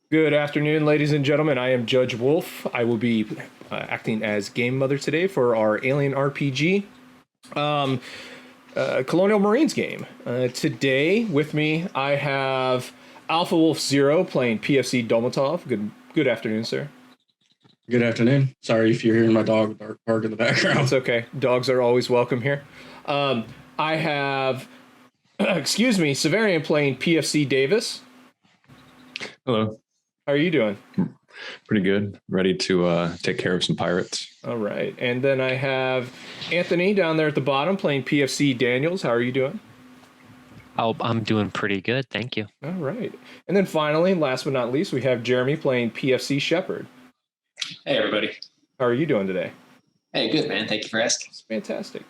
Good afternoon, ladies and gentlemen. I am Judge Wolf. I will be acting as Game Mother today for our Alien RPG Colonial Marines game. Today, with me, I have Alpha Wolf Zero playing PFC Domatov. Good afternoon, sir. Good afternoon. Sorry if you're hearing my dog bark in the background. It's okay. Dogs are always welcome here. I have, Severian playing PFC Davis. Hello. How are you doing? Pretty good. Ready to take care of some pirates. All right. And then I have Anthony down there at the bottom playing PFC Daniels. How are you doing? Oh, I'm doing pretty good. Thank you. All right. And then finally, last but not least, we have Jeremy playing PFC Shepherd. Hey, everybody. How are you doing today? Hey, good, man. Thank you for asking. Fantastic.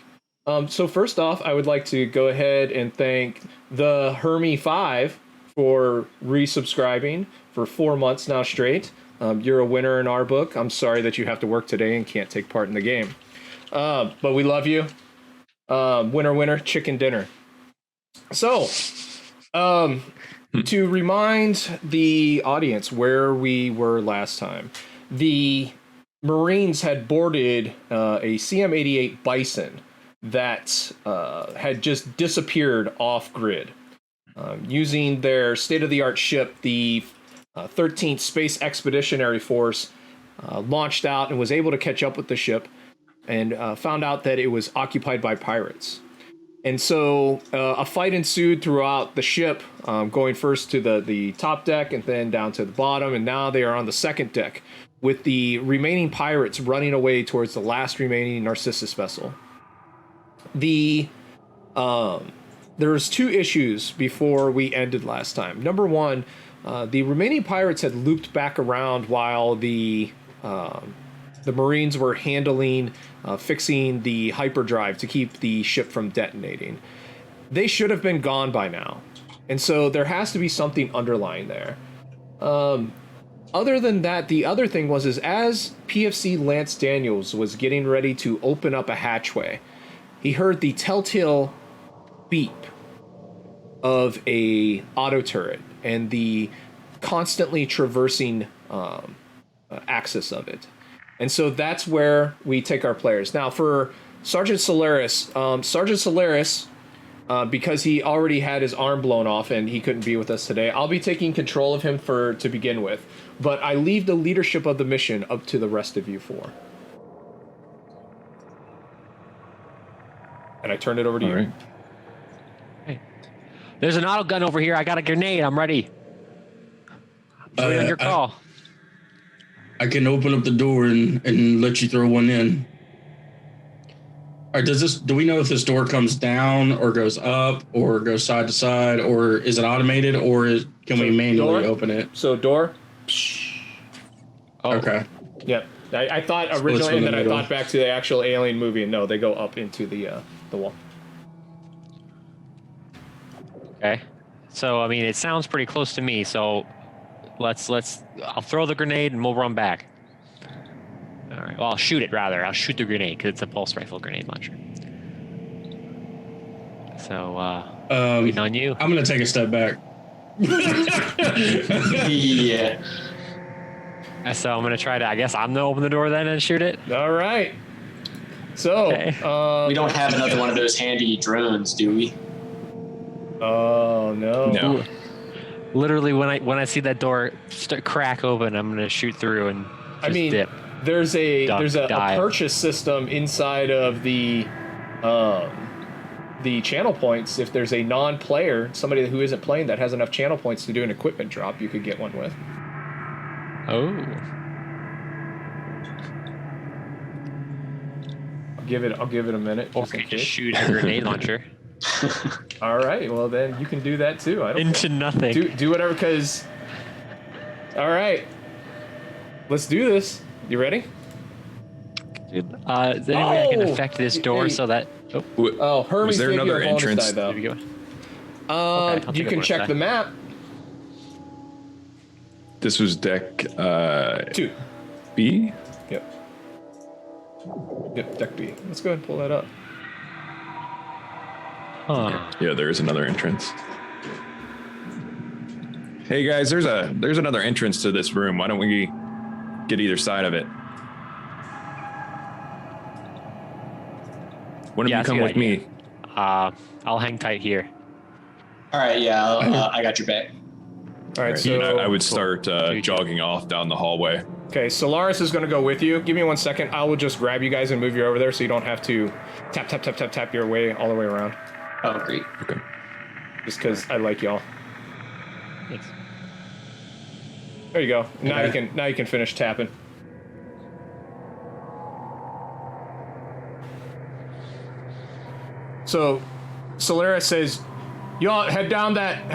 So first off, I would like to go ahead and thank the Hermie 5 for resubscribing for 4 months now straight. You're a winner in our book. I'm sorry that you have to work today and can't take part in the game. But we love you. Winner, winner, chicken dinner. So, to remind the audience where we were last time, the Marines had boarded a CM-88 Bison that had just disappeared off-grid. Using their state-of-the-art ship, the 13th Space Expeditionary Force launched out and was able to catch up with the ship and found out that it was occupied by pirates. And so a fight ensued throughout the ship, going first to the top deck and then down to the bottom, and now they are on the second deck with the remaining pirates running away towards the last remaining Narcissus vessel. There's two issues before we ended last time. Number one, the remaining pirates had looped back around while the Marines were handling, fixing the hyperdrive to keep the ship from detonating. They should have been gone by now. And so there has to be something underlying there. Other than that, the other thing was as PFC Lance Daniels was getting ready to open up a hatchway, he heard the telltale beep of a auto turret and the constantly traversing axis of it. And so that's where we take our players. Now for Sergeant Solaris, because he already had his arm blown off and he couldn't be with us today, I'll be taking control of him to begin with. But I leave the leadership of the mission up to the rest of you four. And I turn it over to you. Right. Hey, there's an auto gun over here. I got a grenade. I'm ready. On your call. I can open up the door and let you throw one in. All right, do we know if this door comes down or goes up or goes side to side, or is it automated, or can we manually open it? So door. Oh. Okay. Yep. I thought originally, and then I thought back to the actual Alien movie, and no, they go up into the wall. Okay. So, I mean, it sounds pretty close to me, so I'll throw the grenade and we'll run back. All right. Well, I'll shoot it, rather. I'll shoot the grenade because it's a pulse rifle grenade launcher. So, waiting on you. I'm going to take a step back. Yeah. So I'm going to try to, I guess I'm going to open the door then and shoot it. All right. So, Okay. We don't have another one of those handy drones, do we? Oh, no. No. Literally, when I see that door crack open, I'm going to shoot through and just dip. There's a Dive. purchase system inside of the channel points. If there's a non-player, somebody who isn't playing that has enough channel points to do an equipment drop, you could get one with. Oh. I'll give it a minute. Or Just in I just case. shoot a grenade launcher All right. Well, then you can do that too. I don't into nothing. do whatever, because. All right. Let's do this. You ready? Is there any way I can affect this door hey. so that? Oh, Hermes Was there gave you another a bonus entrance? die, though. There we go. I'll You take a can bonus check die. the map. This was deck 2. B. Yep. Yep, deck B. Let's go ahead and pull that up. Huh. Yeah, there is another entrance. Hey guys, there's another entrance to this room. Why don't we get either side of it? Why don't you that's a come good with idea. me? I'll hang tight here. All right, yeah, I got your back. All right, And so I would start jogging off down the hallway. okay, Solaris is going to go with you. Give me 1 second. I will just grab you guys and move you over there so you don't have to tap your way all the way around. Oh, great. Okay. Just because I like y'all. Thanks. There you go. Now Okay. you can finish tapping. So, Solaris says, "Y'all head down that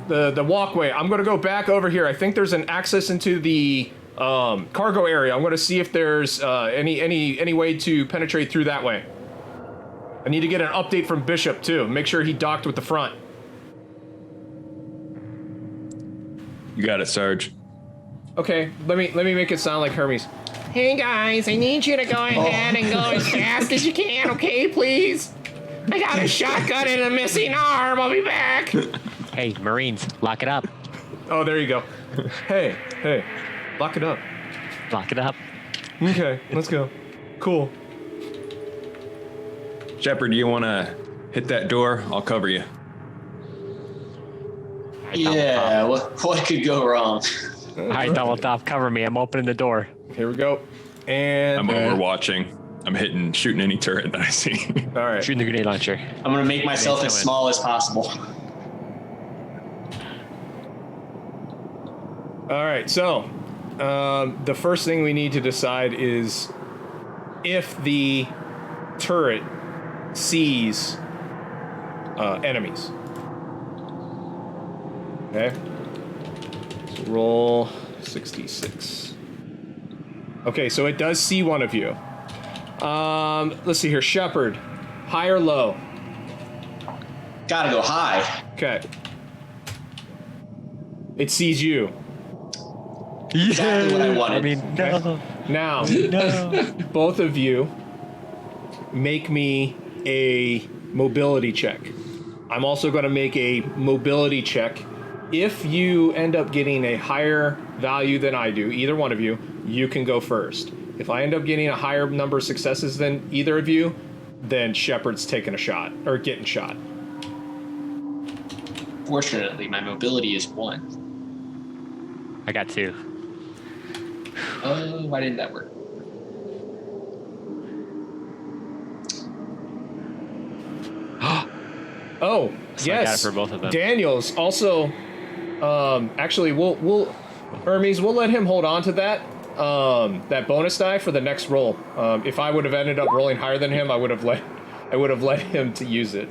the walkway. I'm gonna go back over here. I think there's an access into the cargo area. I'm gonna see if there's any way to penetrate through that way. I need to get an update from Bishop too. Make sure he docked with the front." You got it, Sarge. Okay, let me make it sound like Hermes. Hey guys, I need you to go ahead and go as fast as you can, okay, please? I got a shotgun and a missing arm. I'll be back. Hey, Marines, lock it up. Oh, there you go. Hey, lock it up. Lock it up. Okay, let's go. Cool. Shepard, do you want to hit that door? I'll cover you. Yeah, what could go wrong? All right, double top, cover me. I'm opening the door. Here we go. And I'm overwatching. I'm shooting any turret that I see. all right. Shooting the grenade launcher. I'm gonna make myself as small as possible. All right. So, the first thing we need to decide is if the turret sees enemies. Okay. So roll 66. Okay, so it does see one of you. Let's see here. Shepard, high or low? Gotta go high. Okay. It sees you. Exactly what I wanted. I mean, no. Now, No. both of you make me a mobility check. I'm also going to make a mobility check. If you end up getting a higher value than I do, either one of you, you can go first. If I end up getting a higher number of successes than either of you, then Shepard's taking a shot, or getting shot. Fortunately, my mobility is 1. I got 2. Oh, why didn't that work? Oh, So yes. I got it for both of them. Daniels also, actually, we'll Hermes, we'll let him hold on to that bonus die for the next roll. If I would have ended up rolling higher than him, I would have let him to use it.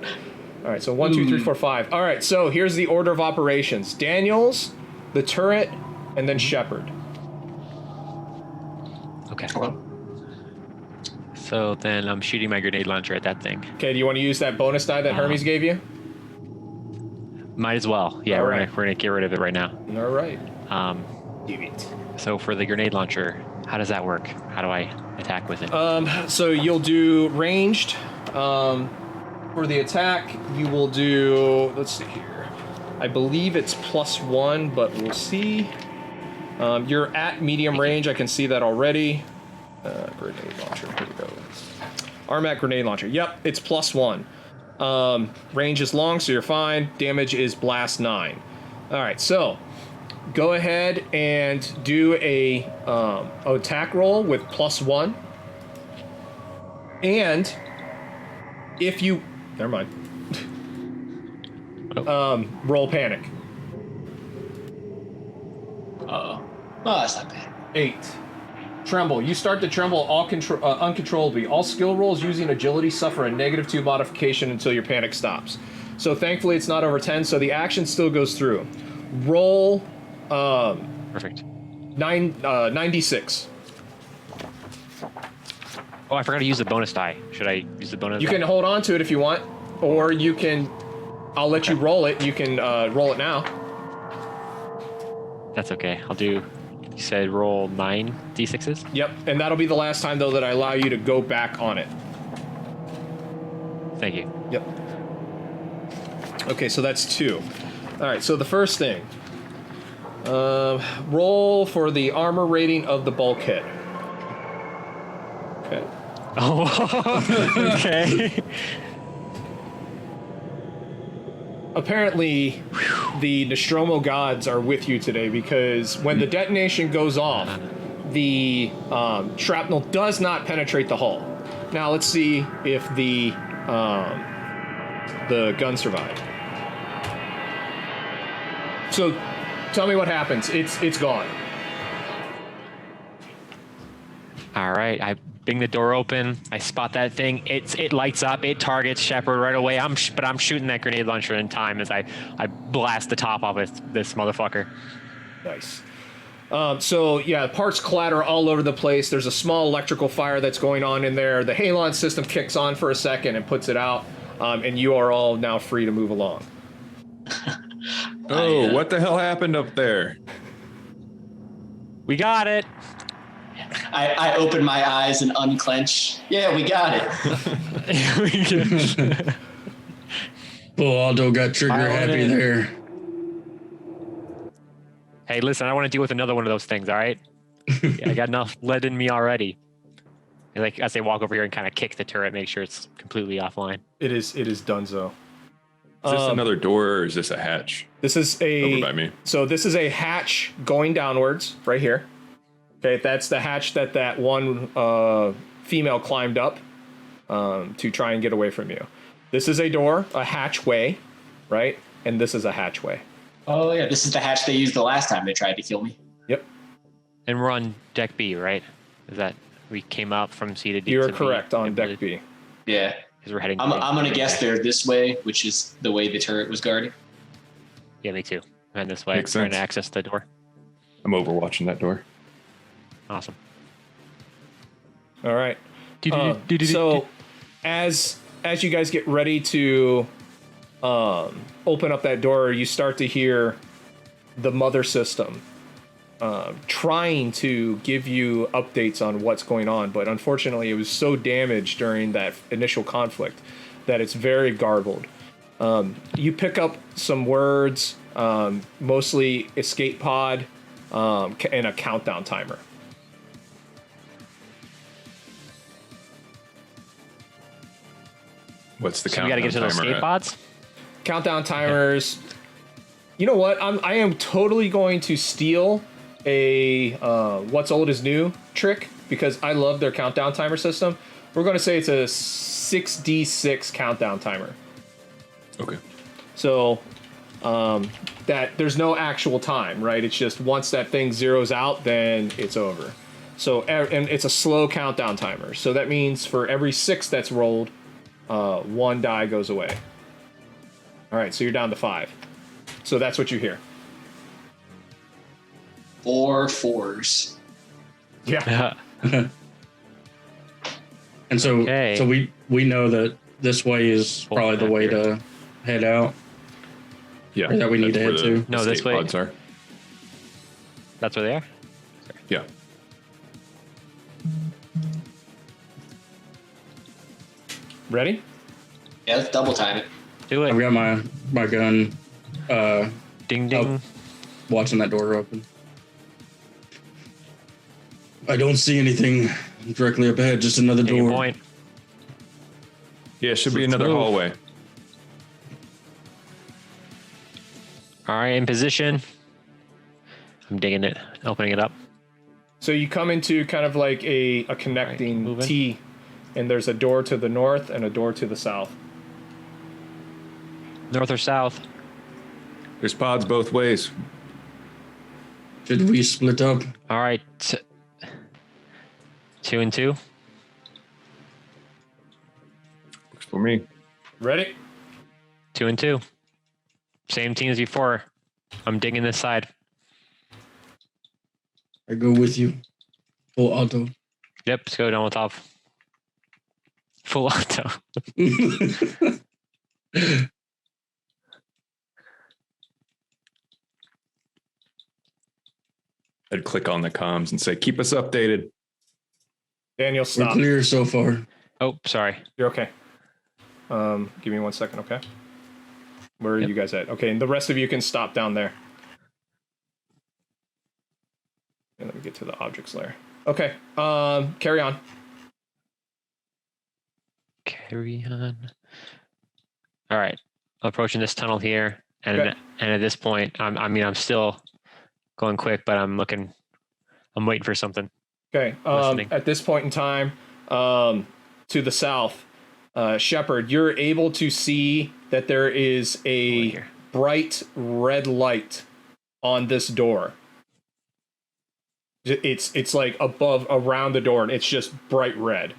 All right, so 1, 2, 3, 4, 5. All right, so here's the order of operations: Daniels, the turret, and then Shepard. Okay. Okay. So then I'm shooting my grenade launcher at that thing. Okay, do you want to use that bonus die that Hermes gave you? Might as well. Yeah, All we're right. gonna get rid of it right now. All right. Do it. So for the grenade launcher, how does that work? How do I attack with it? So you'll do ranged. For the attack, you will do. Let's see here. I believe it's +1, but we'll see. You're at medium range. I can see that already. Grenade launcher. Here we go. Armat grenade launcher. Yep, it's +1. Range is long, so you're fine. Damage is blast 9. All right, so go ahead and do a attack roll with +1. And if you, never mind. Roll panic. Oh, that's not bad. 8. Tremble. You start to tremble uncontrollably. All skill rolls using agility suffer a -2 modification until your panic stops. So thankfully it's not over 10, so the action still goes through. Roll Perfect. 96. Oh, I forgot to use the bonus die. Should I use the bonus You die? can hold on to it if you want, or you can, I'll let you roll it. You can roll it now. That's okay. I'll do, you said roll 9 d6s? Yep, and that'll be the last time, though, that I allow you to go back on it. Thank you. Yep. Okay, so that's 2. All right, so the first thing. Roll for the armor rating of the bulkhead. Okay. Oh, okay. Apparently, the Nostromo gods are with you today because when the detonation goes off, the shrapnel does not penetrate the hull. Now let's see if the gun survived. So, tell me what happens. It's gone. All right, I bing the door open. I spot that thing. It lights up. It targets Shepard right away. But I'm shooting that grenade launcher in time as I blast the top off this motherfucker. Nice. So yeah, parts clatter all over the place. There's a small electrical fire that's going on in there. The halon system kicks on for a second and puts it out, and you are all now free to move along. Oh, what the hell happened up there? We got it. I open my eyes and unclench. Yeah, we got it. Well, Aldo got trigger happy there. Hey, listen, I don't want to deal with another one of those things, all right? Yeah, I got enough lead in me already. And like as they walk over here and kind of kick the turret, make sure it's completely offline. It is Dunzo. Is this another door or is this a hatch? This is Over by me. So this is a hatch going downwards right here. Okay, that's the hatch that one female climbed up to try and get away from you. This is a door, a hatchway, right? And this is a hatchway. Oh yeah, this is the hatch they used the last time they tried to kill me. Yep. And we're on deck B, right? Is that we came up from C to D? You're to correct B, on deck B. Yeah. Because we're heading. I'm gonna guess they're this way, which is the way the turret was guarding. Yeah, me too. And this way, Makes trying to sense. access the door. I'm overwatching that door. Awesome. All right. So as you guys get ready to open up that door, you start to hear the mother system trying to give you updates on what's going on, but unfortunately it was so damaged during that initial conflict that it's very garbled. You pick up some words, mostly escape pod, and a countdown timer. What's the So we got to get to those escape pods. Countdown timers. You know what? I am totally going to steal a what's old is new trick because I love their countdown timer system. We're going to say it's a 6d6 countdown timer. Okay. So that there's no actual time, right? It's just once that thing zeroes out, then it's over. So and it's a slow countdown timer. So that means for every 6 that's rolled, one die goes away. All right, so you're down to 5. So that's what you hear. 4 4s. Yeah. And so, Okay. so we know that this way is probably the way to head out. Yeah. Or that we need to that's head where the to. No, this escape way. pods are. That's where they are. Yeah. Ready? Yeah, let's double time it. Do I've it. got my gun Ding ding. watching that door open. I don't see anything directly up ahead, just another Take your door. point. Yeah, it should be Let's another move. hallway. All right, in position. I'm digging it, opening it up. So you come into kind of like a connecting moving. T, and there's a door to the north and a door to the south. North or south? There's pods both ways. Should we split up? All right. 2 and 2. Works for me. Ready? 2 and 2. Same team as before. I'm digging this side. I go with you. Full auto. Yep, let's go down on top. Full auto. I'd click on the comms and say, keep us updated. Daniel, We're stop. clear so far. Oh, sorry. You're okay. Give me 1 second, okay? Where are you guys at? Okay, and the rest of you can stop down there. And let me get to the objects layer. Okay, carry on. Carry on. All right, approaching this tunnel here, and Okay. and at this point, I'm still going quick, but I'm waiting for something. Okay, Listening. at this point in time, to the south, Shepard, you're able to see that there is Over a here. bright red light on this door. It's like above around the door, and it's just bright red.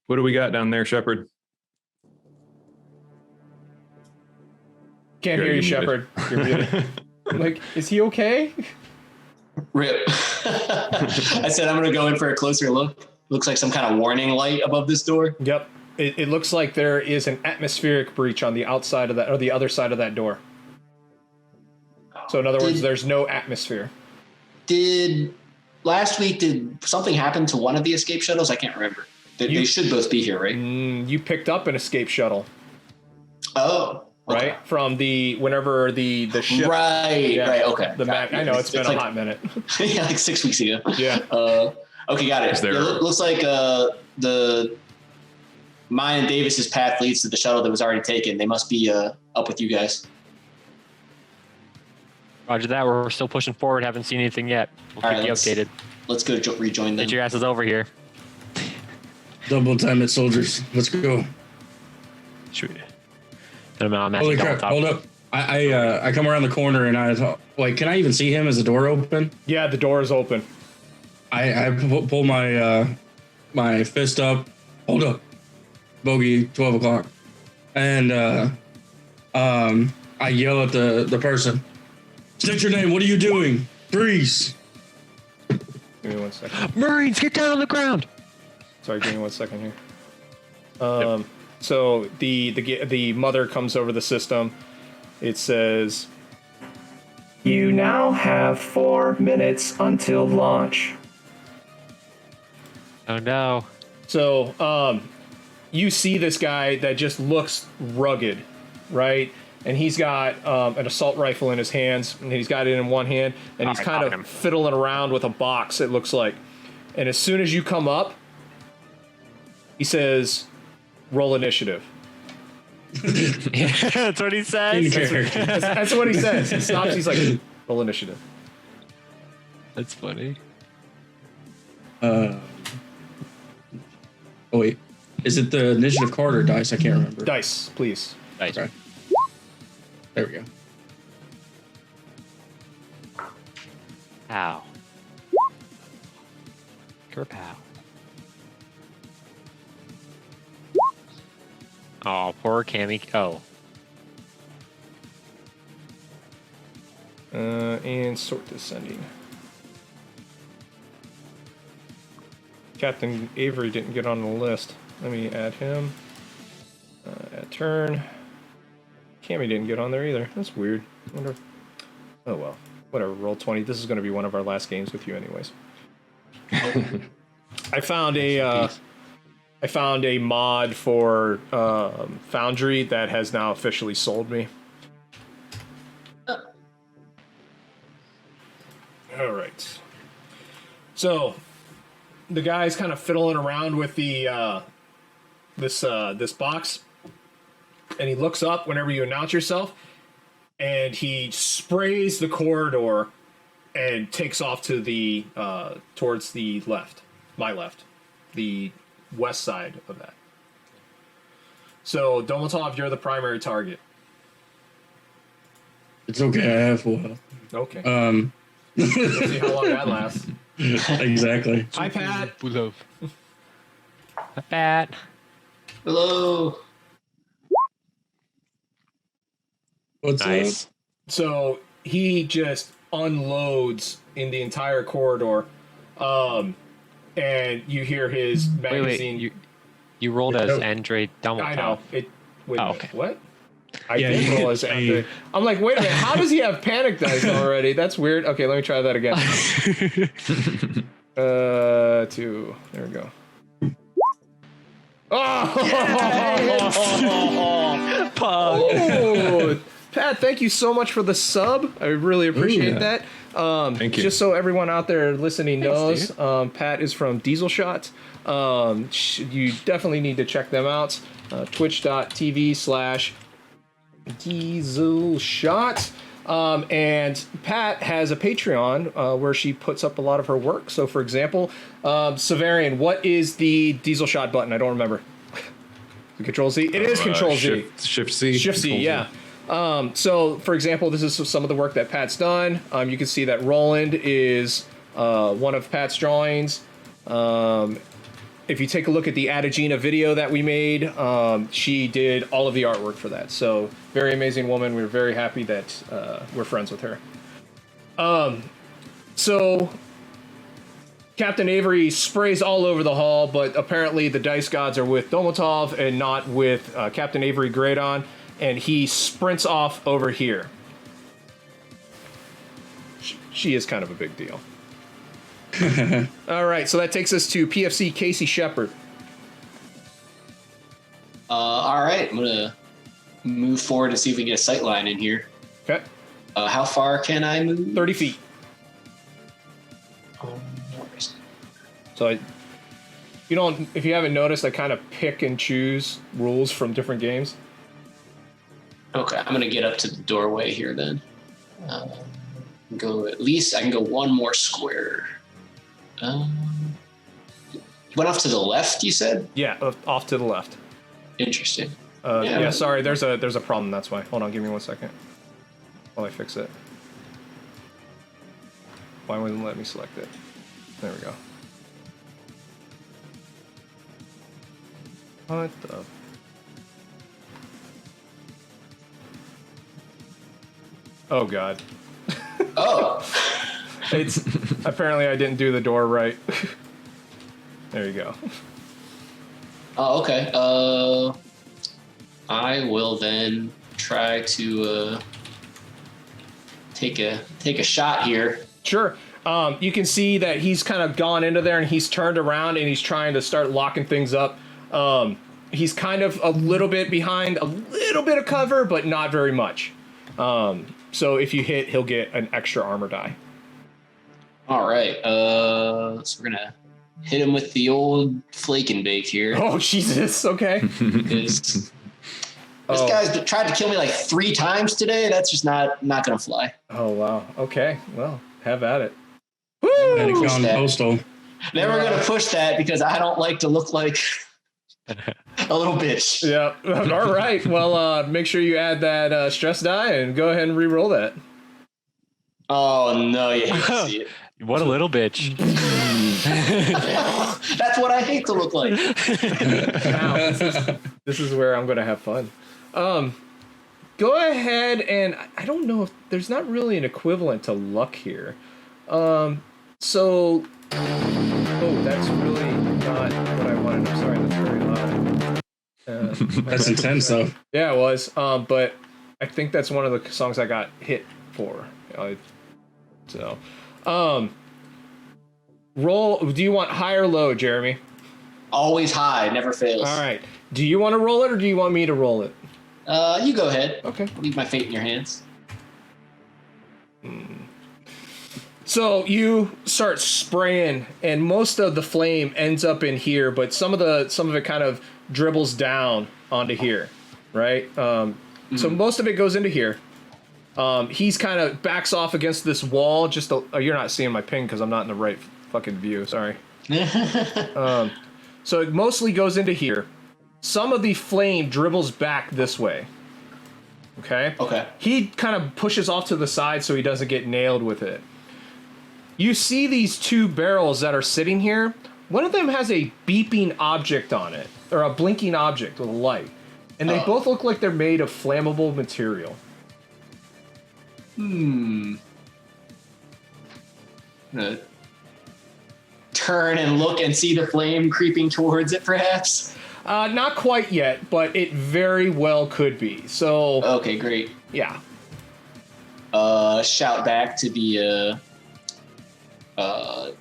What do we got down there, Shepard? Can't You're hear you, muted. Shepard. You're muted. I'm like, is he okay? Rip. I said I'm gonna go in for a closer look. Looks like some kind of warning light above this door. Yep. It looks like there is an atmospheric breach on the outside of that, or the other side of that door. So in other words, there's no atmosphere. Did last week did something happen to one of the escape shuttles? I can't remember. They should both be here, right? You picked up an escape shuttle, Oh, okay. right? From whenever the ship. Right, Yeah. right, okay. The Got it. I know it's been a like, hot minute. yeah, like 6 weeks ago. Yeah. Okay, got it. Is there- It looks like mine and Davis's path leads to the shuttle that was already taken. They must be up with you guys. Roger that. We're still pushing forward. Haven't seen anything yet. We'll All keep right, you let's- updated. Let's go rejoin them. Get your asses over here. Double time it, soldiers. Let's go. Shoot. I'm Holy actually double crap! top. Hold up. I come around the corner and I thought, like, can I even see him? Is the door open? Yeah, the door is open. I pull my my fist up. Hold up, bogey, 12 o'clock, and I yell at the person. State your name. What are you doing? Freeze! Give me 1 second. Marines, get down on the ground. Sorry, give me 1 second here. So the mother comes over the system. It says, "You now have 4 minutes until launch." Oh no. So you see this guy that just looks rugged, right? And he's got an assault rifle in his hands, and he's got it in one hand, and he's Alright, kind popping of him. fiddling around with a box, it looks like. And as soon as you come up, he says, "Roll initiative." That's what he In says. character. That's what he says. He stops, he's like, "Roll initiative." That's funny. Oh wait, is it the initiative card or dice? I can't remember. Dice, please. Nice. Okay. There we go. Ow. Kerpow. Oh, poor Cammy. Oh. And sort descending. Captain Avery didn't get on the list. Let me add him. Add turn. Cammy didn't get on there either. That's weird. Wonder. Oh well. Whatever. Roll 20. This is going to be one of our last games with you, anyways. I found a mod for Foundry that has now officially sold me. All right. So the guy's kind of fiddling around with the this box, and he looks up whenever you announce yourself, and he sprays the corridor and takes off to the towards the left, my left, the west side of that. So Domotov, you're the primary target. It's okay. I have full health. Okay. Let's see how long that lasts. Exactly. Hi, Pat. Bulov. Not bad. Hello. What's Nice. up? So he just unloads in the entire corridor, and you hear his magazine. Wait. You rolled as Nope. Andre Domotov. I know it. Wait, a Oh, minute, okay. what? I Yeah, did you roll as hit Andre. A. I'm like, wait a minute. How does he have panic dice already? That's weird. Okay, let me try that again. 2. There we go. Oh! Oh! Pat, thank you so much for the sub. I really appreciate that. Thank you. Just so everyone out there listening knows, dude. Pat is from Diesel Shot. You definitely need to check them out. Twitch.tv/Diesel Shot. And Pat has a Patreon where she puts up a lot of her work. So, for example, Severian, what is the Diesel Shot button? I don't remember. Control Z? It is Control Z. Shift C. Shift C, Control yeah. So, for example, this is some of the work that Pat's done. You can see that Roland is one of Pat's drawings. If you take a look at the Adagina video that we made, she did all of the artwork for that. So, very amazing woman. We're very happy that we're friends with her. So, Captain Avery sprays all over the hall, but apparently the dice gods are with Domotov and not with Captain Avery Gradon, and he sprints off over here. She is kind of a big deal. All right, so that takes us to PFC Casey Shepard. All right, I'm gonna move forward to see if we get a sight line in here. Okay. How far can I move? 30 feet. So if you haven't noticed, I kind of pick and choose rules from different games. Okay, I'm gonna get up to the doorway here then. Go at least I can go one more square. Went off to the left, you said? Yeah, off to the left. Interesting. Yeah, sorry, there's a problem, that's why. Hold on, give me 1 second while I fix it. Why wouldn't it let me select it? There we go. What the... Oh, God. Oh! It's... Apparently I didn't do the door right. There you go. Oh, okay. I will then try to take a shot here. Sure. You can see that he's kind of gone into there and he's turned around and he's trying to start locking things up. He's kind of a little bit behind a little bit of cover, but not very much. So if you hit, he'll get an extra armor die. All right. So we're gonna hit him with the old flake and bake here. Oh, Jesus. Okay. This guy's tried to kill me like 3 times today. That's just not gonna fly. Oh, wow. Okay. Well, have at it. Medic Push on that. postal. Never gonna push that because I don't like to look like a little bitch. Yeah. All right. Well, make sure you add that stress die and go ahead and re-roll that. Oh no, you hate to see it. What a little bitch. That's what I hate to look like. Now, this is where I'm going to have fun. Go ahead and I don't know if there's not really an equivalent to luck here. Oh, that's really not what I wanted. I'm sorry, that's very loud. That's intense, though. Yeah, it was. But I think that's one of the songs I got hit for. Roll. Do you want high or low, Jeremy? Always high, never fails. All right. Do you want to roll it or do you want me to roll it? You go ahead. Okay. Leave my fate in your hands. So you start spraying, and most of the flame ends up in here, but some of it kind of dribbles down onto here, right? So most of it goes into here. He's kind of backs off against this wall. You're not seeing my ping because I'm not in the right fucking view. Sorry. So it mostly goes into here. Some of the flame dribbles back this way. Okay? Okay. He kind of pushes off to the side so he doesn't get nailed with it. You see these 2 barrels that are sitting here. One of them has a beeping object on it, or a blinking object with a light. And they both look like they're made of flammable material. I'm gonna turn and look and see the flame creeping towards it, perhaps. Not quite yet, but it very well could be. So, Okay, great. yeah. Shout back to the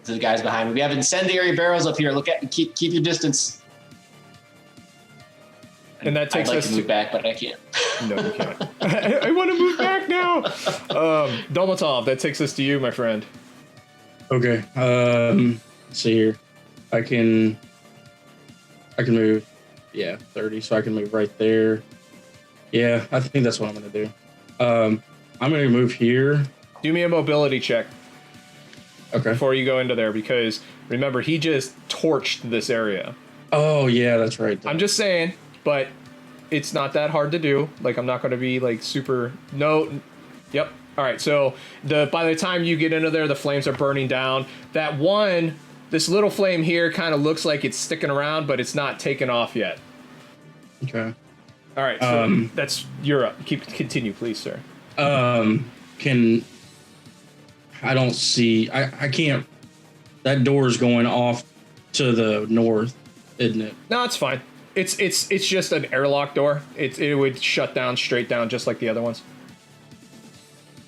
to the guys behind me. We have incendiary barrels up here. Look at keep your distance. And that takes I'd like us to move back, but I can't. No, you can't. I want to move back now. Dolmatov, that takes us to you, my friend. Okay. Let's see here. I can move. Yeah, 30. So I can move right there. Yeah, I think that's what I'm gonna do. I'm gonna move here. Do me a mobility check. Okay. Before you go into there, because remember, he just torched this area. Oh yeah, that's right. I'm just saying, but it's not that hard to do. Like, I'm not going to be like super. No. Yep. All right. So by the time you get into there, the flames are burning down. This little flame here kind of looks like it's sticking around, but it's not taken off yet. Okay. All right. So that's you're up. Continue, please, sir. I don't see. I can't. That door is going off to the north, isn't it? No, it's fine. It's just an airlock door. It would shut down straight down just like the other ones.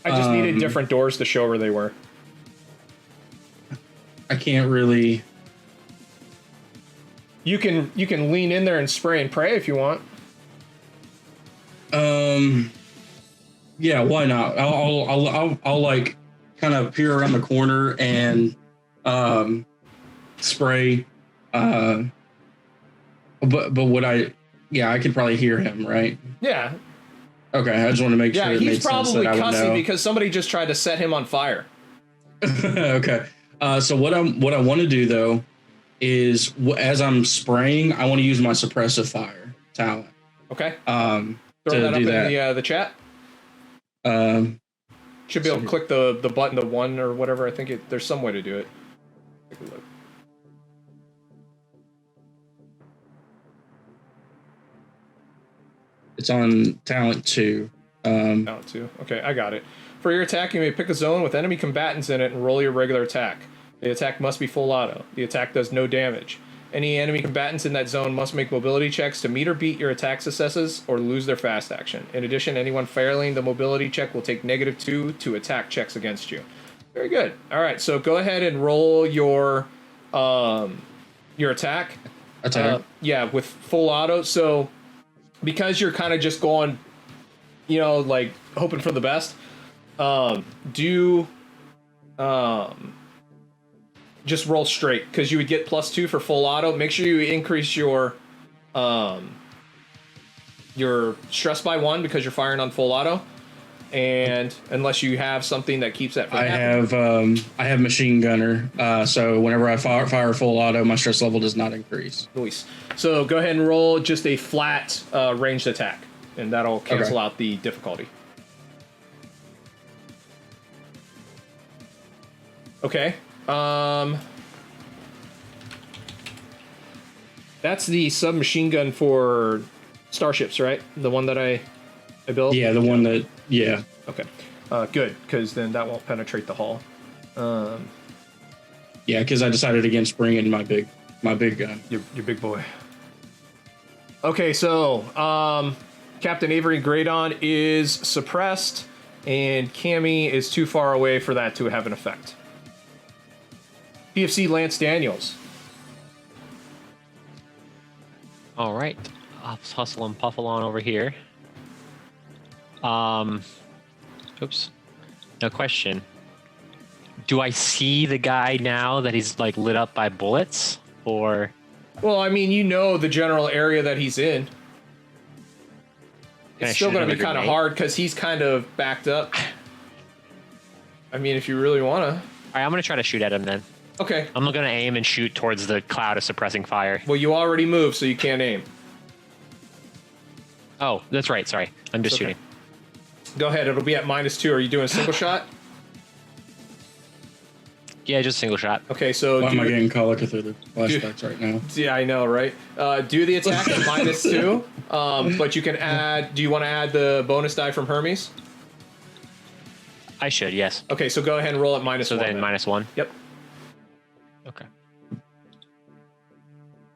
I just needed different doors to show where they were. I can't really. You can lean in there and spray and pray if you want. Yeah, why not? I'll like kind of peer around the corner and spray. But would I? Yeah, I could probably hear him, right? Yeah. Okay, I just want to make sure. Yeah, it he's made sense probably that I would cussing know. because somebody just tried to set him on fire. Okay. So what I want to do though is as I'm spraying, I want to use my suppressive fire talent. Okay. Throw that up in the chat. Should be able to click the button, the one or whatever. I think there's some way to do it. Take a look. It's on talent 2. Talent 2. Okay, I got it. For your attack, you may pick a zone with enemy combatants in it and roll your regular attack. The attack must be full auto. The attack does no damage. Any enemy combatants in that zone must make mobility checks to meet or beat your attack successes or lose their fast action. In addition, anyone failing the mobility check will take -2 to attack checks against you. Very good. All right, so go ahead and roll your attack. Attack. Yeah, with full auto. So because you're kind of just going, like hoping for the best, just roll straight because you would get +2 for full auto. Make sure you increase your stress by 1 because you're firing on full auto, and unless you have something that keeps that from happening. I have machine gunner, so whenever I fire full auto, my stress level does not increase. Nice. So go ahead and roll just a flat ranged attack, and that'll cancel out the difficulty. Okay. That's the submachine gun for starships, right? The one that I built? Yeah, the one that, yeah. Okay. Good, because then that won't penetrate the hull. Yeah, because I decided against bringing my big gun. Your big boy. Okay, so Captain Avery Graydon is suppressed, and Cammy is too far away for that to have an effect. PFC Lance Daniels. All right, I'll hustle and puffle on over here. Oops. No question. Do I see the guy now that he's like lit up by bullets, or? Well, I mean, the general area that he's in. It's still going to be kind of hard because he's kind of backed up. I mean, if you really want to. All right, I'm going to try to shoot at him then. Okay. I'm going to aim and shoot towards the cloud of suppressing fire. Well, you already moved, so you can't aim. Oh, that's right. Sorry. I'm just shooting. Go ahead. It'll be at -2. Are you doing a single shot? Yeah, just a single shot. Okay, so... Why am I getting colic through the flashbacks right now? Yeah, I know, right? Do the attack at -2, but you can add... Do you want to add the bonus die from Hermes? I should, yes. Okay, so go ahead and roll at -1. So then -1? Yep. Okay.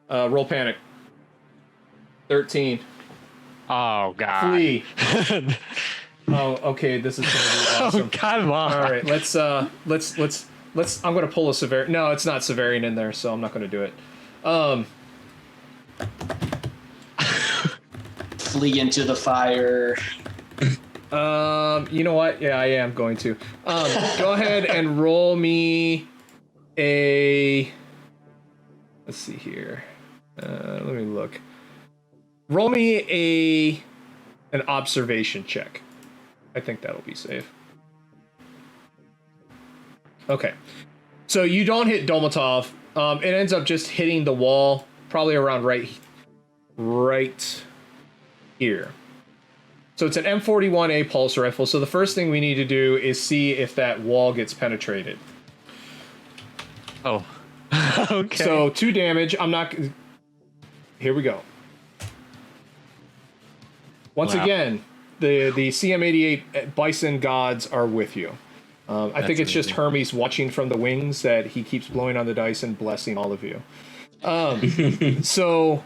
Roll panic. 13. Oh, God. Flee. Oh, okay, this is going to be awesome. Oh, come on. All right, let's I'm gonna pull a Severian. No, it's not Severian in there, so I'm not gonna do it. Flee into the fire. You know what? Yeah, I am going to. Go ahead and roll me a. Let's see here. Let me look. Roll me an observation check. I think that'll be safe. Okay. So you don't hit Dolmatov. It ends up just hitting the wall, probably around right here. So it's an M41A pulse rifle. So the first thing we need to do is see if that wall gets penetrated. Oh. Okay. So 2 damage. I'm not. Here we go. Once again, the CM88 Bison gods are with you. I think it's just Hermes watching from the wings that he keeps blowing on the dice and blessing all of you. So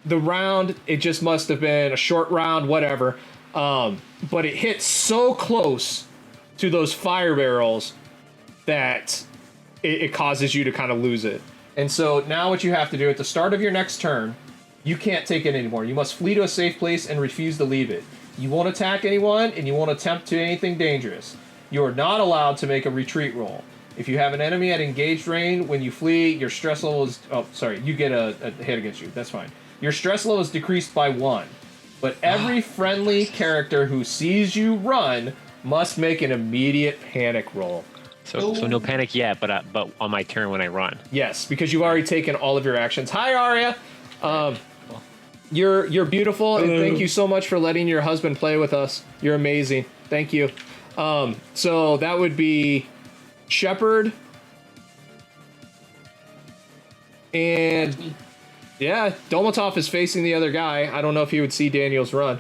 the round, it just must have been a short round, whatever. But it hit so close to those fire barrels that it causes you to kind of lose it. And so now what you have to do at the start of your next turn, you can't take it anymore. You must flee to a safe place and refuse to leave it. You won't attack anyone, and you won't attempt to anything dangerous. You are not allowed to make a retreat roll. If you have an enemy at engaged range, when you flee, your stress level is... Oh, sorry, you get a hit against you. That's fine. Your stress level is decreased by 1. But every friendly character who sees you run must make an immediate panic roll. So no panic yet, but on my turn when I run. Yes, because you've already taken all of your actions. Hi, Arya. You're beautiful, and thank you so much for letting your husband play with us. You're amazing. Thank you. So that would be Shepard. And yeah, Dolmatov is facing the other guy. I don't know if he would see Daniel's run.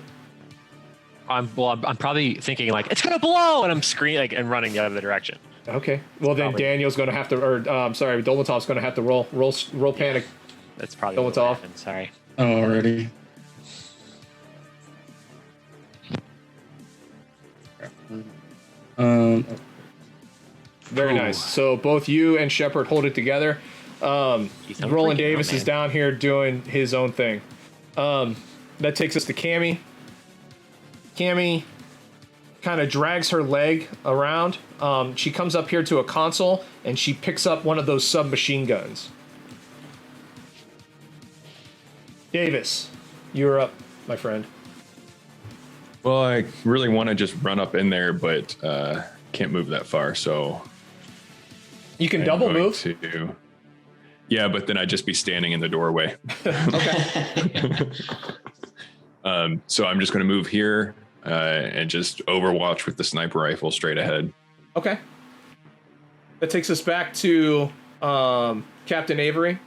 I'm probably thinking like it's gonna blow, and I'm screaming and running the other direction. Okay. Well, then Daniel's going to have to, Dolmatov's going to have to roll panic. That's probably Dolmatov. Sorry. Alrighty. Very nice. So both you and Shepard hold it together. Roland Davis is down here doing his own thing. That takes us to Cammy. Cammy kind of drags her leg around. She comes up here to a console and she picks up one of those submachine guns. Davis, you're up, my friend. Well, I really want to just run up in there, but can't move that far, so you can double move. Yeah, but then I'd just be standing in the doorway. Okay. So I'm just going to move here and just overwatch with the sniper rifle straight ahead. Okay. That takes us back to Captain Avery.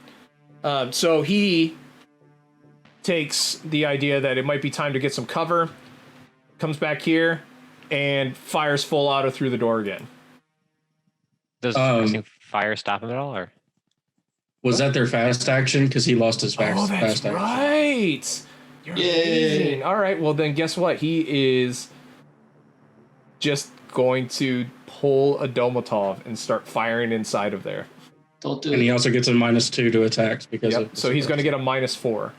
So he takes the idea that it might be time to get some cover, comes back here, and fires full auto through the door again. Does fire stop him at all, or was that their fast action? Because he lost his fast action. Right. You're amazing. All right. Well, then guess what? He is just going to pull a Dolmatov and start firing inside of there. Don't do it. And he also gets a -2 to attacks because of. So he's going to get a -4.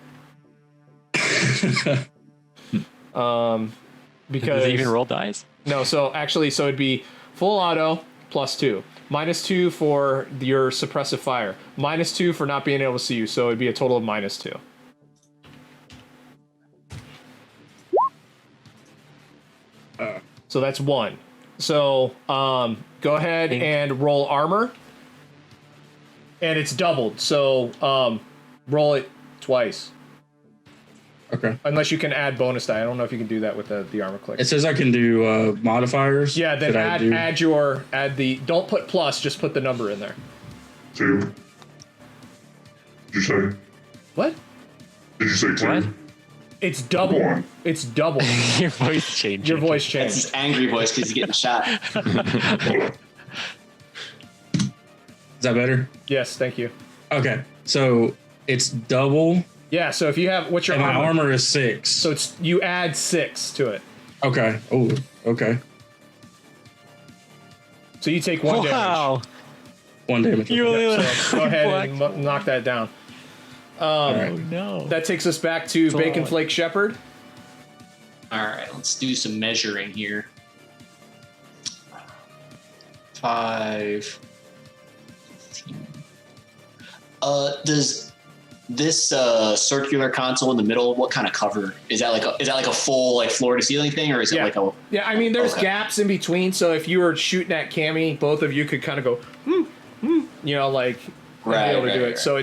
Because does he even roll dice? No. So actually, it'd be full auto +2. -2 for your suppressive fire. -2 for not being able to see you. So it'd be a total of -2. So that's 1. So go ahead and roll armor. And it's doubled. So roll it twice. Okay. Unless you can add bonus die. I don't know if you can do that with the armor click. It says I can do modifiers. Yeah, then add the don't put plus, just put the number in there. 2. Did you say? What? Did you say 2? What? It's double. 1. It's double. Your voice changed. Your voice That's changed. his angry voice because he's getting shot. Is that better? Yes, thank you. Okay. So it's double. Yeah, so if you have what's your And my armor? armor is 6. So it's you add 6 to it. Okay. Oh, okay. So you take 1 damage. Wow. 1 damage. You only So go ahead and knock that down. All right. no. That takes us back to Bacon Flake Shepherd. All right, let's do some measuring here. 5. 15. Does this circular console in the middle? What kind of cover is that? Like a full like floor to ceiling thing, or is it like a? Yeah, I mean, there's Okay. gaps in between. So if you were shooting at Cammy, both of you could kind of go, you know, like Right, be able to do right, it. right. So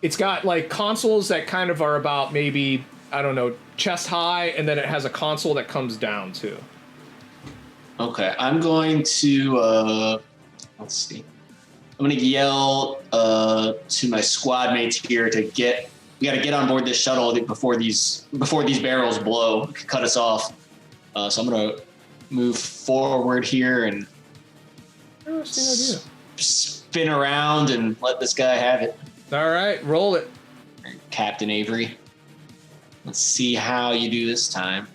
it's got like consoles that kind of are about maybe, I don't know, chest high, and then it has a console that comes down too. Okay, I'm going to let's see. I'm going to yell to my squad mates here to get. We got to get on board this shuttle before these barrels blow, cut us off. So I'm going to move forward here and Interesting idea. spin around and let this guy have it. All right, roll it. Captain Avery. Let's see how you do this time.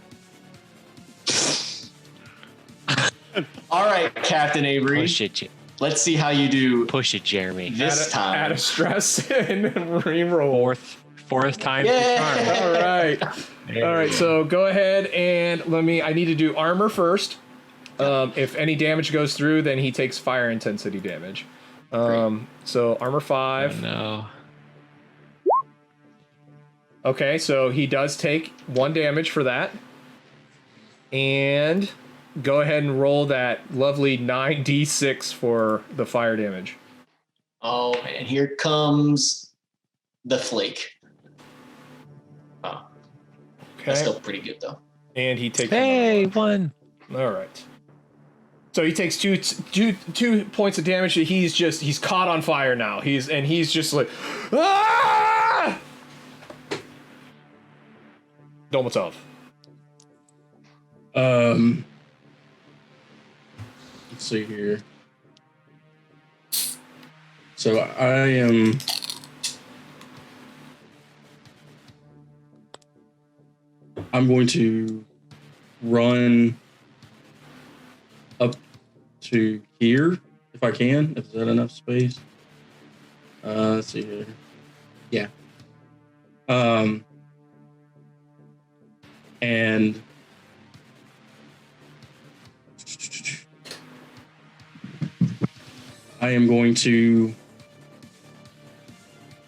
All right, Captain Avery. Push it, Let's see how you do push it, Jeremy. this time. Add a stress and re-roll. Fourth time. Yeah. All right. All right, so go ahead and I need to do armor first. If any damage goes through, then he takes fire intensity damage. So armor 5. No. Okay, so he does take 1 damage for that. And go ahead and roll that lovely 9d6 for the fire damage. Oh, and here comes the flake. Oh, that's Okay. still pretty good though. And he takes Hey, one. All right. So he takes two points of damage. He's caught on fire now. He's just like, ah! Dolmatov. Let's see here. So I'm going to run up to here if I can. Is that enough space? Let's see here. Yeah. And I am going to.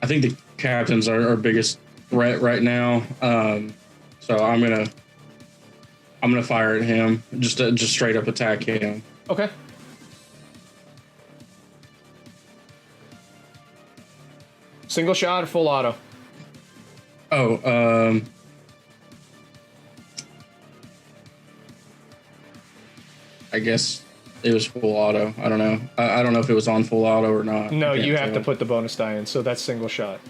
I think the captain's our biggest threat right now. So I'm gonna fire at him. Just straight up attack him. Okay. Single shot or full auto? Oh, I guess it was full auto. I don't know. I don't know if it was on full auto or not. No, I can't you have to tell. put the bonus die in, so that's single shot.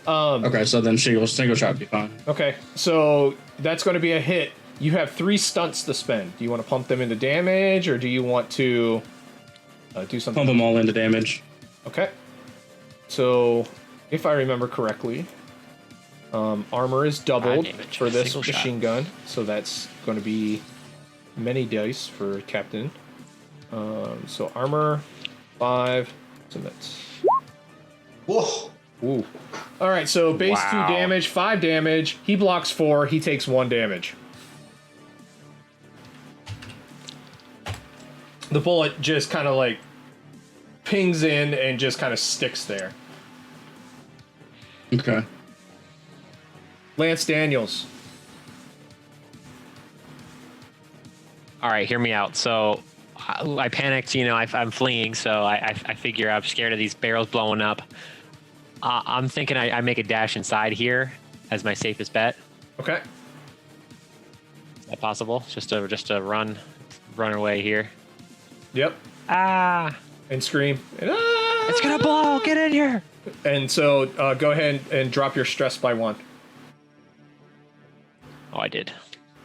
Okay, so then single shot would be fine. Okay, so that's going to be a hit. You have 3 stunts to spend. Do you want to pump them into damage, or do you want to do something? Pump them all into damage. Okay. So, if I remember correctly, armor is doubled 5 damage, for this single shot. machine gun, so that's going to be many dice for Captain. So armor 5, so that's Whoa. ooh. All right, so base 2 Wow. damage, 5 damage. He blocks 4. He takes 1 damage. The bullet just kind of like pings in and just kind of sticks there. Okay. Lance Daniels. All right, hear me out. So I panicked, you know, I'm fleeing, so I figure I'm scared of these barrels blowing up. I'm thinking I make a dash inside here as my safest bet. Okay. Is that possible? Just to run away here. Yep. Ah! And scream. And, ah! It's gonna blow! Get in here! And so go ahead and drop your stress by 1. Oh, I did.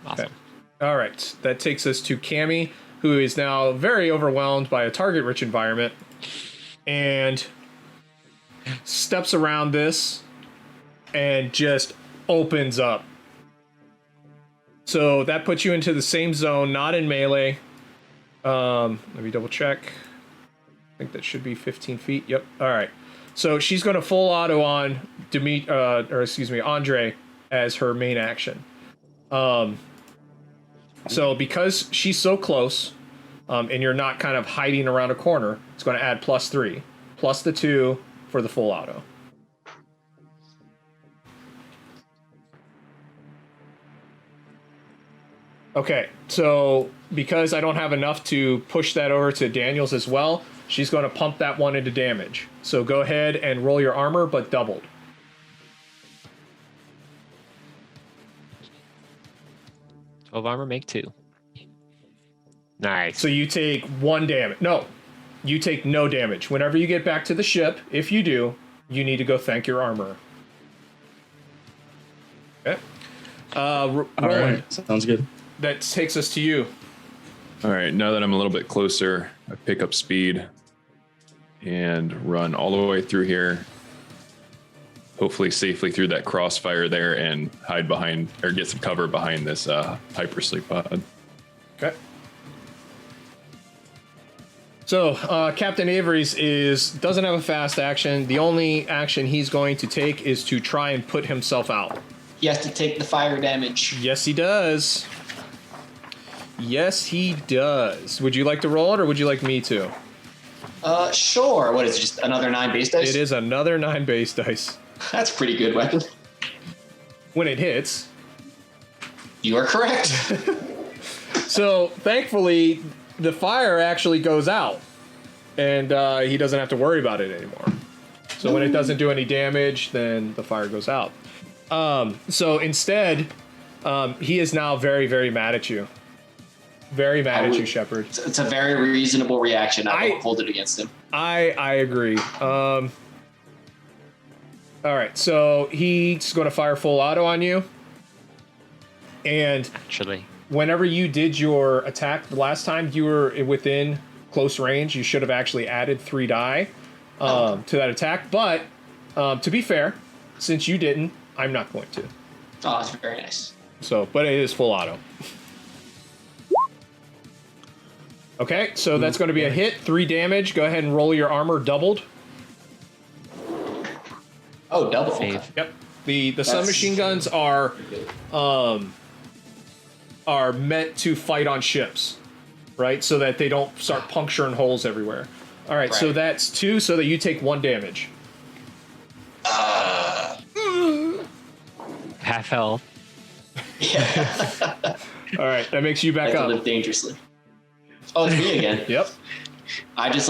Awesome. Okay. All right. That takes us to Cammy, who is now very overwhelmed by a target-rich environment, and steps around this and just opens up. So that puts you into the same zone, not in melee. Let me double check. think that should be 15 feet. Yep. All right. So she's going to full auto on Andre as her main action. So because she's so close, and you're not kind of hiding around a corner, it's going to add +3, plus the 2 for the full auto. Okay, so because I don't have enough to push that over to Daniels as well, she's going to pump that one into damage. So go ahead and roll your armor, but doubled. Of armor, make 2. Nice. So you take 1 damage. No, you take no damage. Whenever you get back to the ship, if you do, you need to go thank your armor. Okay. All Roland, right, sounds good. that takes us to you. All right, now that I'm a little bit closer, I pick up speed and run all the way through here. Hopefully safely through that crossfire there and hide behind, or get some cover behind this hypersleep pod. Okay. So Captain Avery's doesn't have a fast action. The only action he's going to take is to try and put himself out. He has to take the fire damage. Yes, he does. Yes, he does. Would you like to roll it, or would you like me to? Sure. What is it, just another 9 base dice? It is another 9 base dice. That's a pretty good weapon. When it hits. You are correct. So, thankfully, the fire actually goes out. And he doesn't have to worry about it anymore. So when it doesn't do any damage, then the fire goes out. So instead, he is now very, very mad at you. Very mad at you, Shepard. It's a very reasonable reaction. I won't hold it against him. I agree. All right, so he's going to fire full auto on you. And Actually, whenever you did your attack the last time, you were within close range. You should have actually added 3 die to that attack. But to be fair, since you didn't, I'm not going to. Oh, that's very nice. So, but it is full auto. Okay, so that's going to be a hit, 3 damage. Go ahead and roll your armor doubled. Oh, double. Save. Okay. Yep. The submachine guns are meant to fight on ships, right? So that they don't start puncturing holes everywhere. All right, so Right. that's 2, so that you take 1 damage. Half health. Yeah. All right, that makes you I back have to up. live dangerously. Oh, it's me again. Yep. I just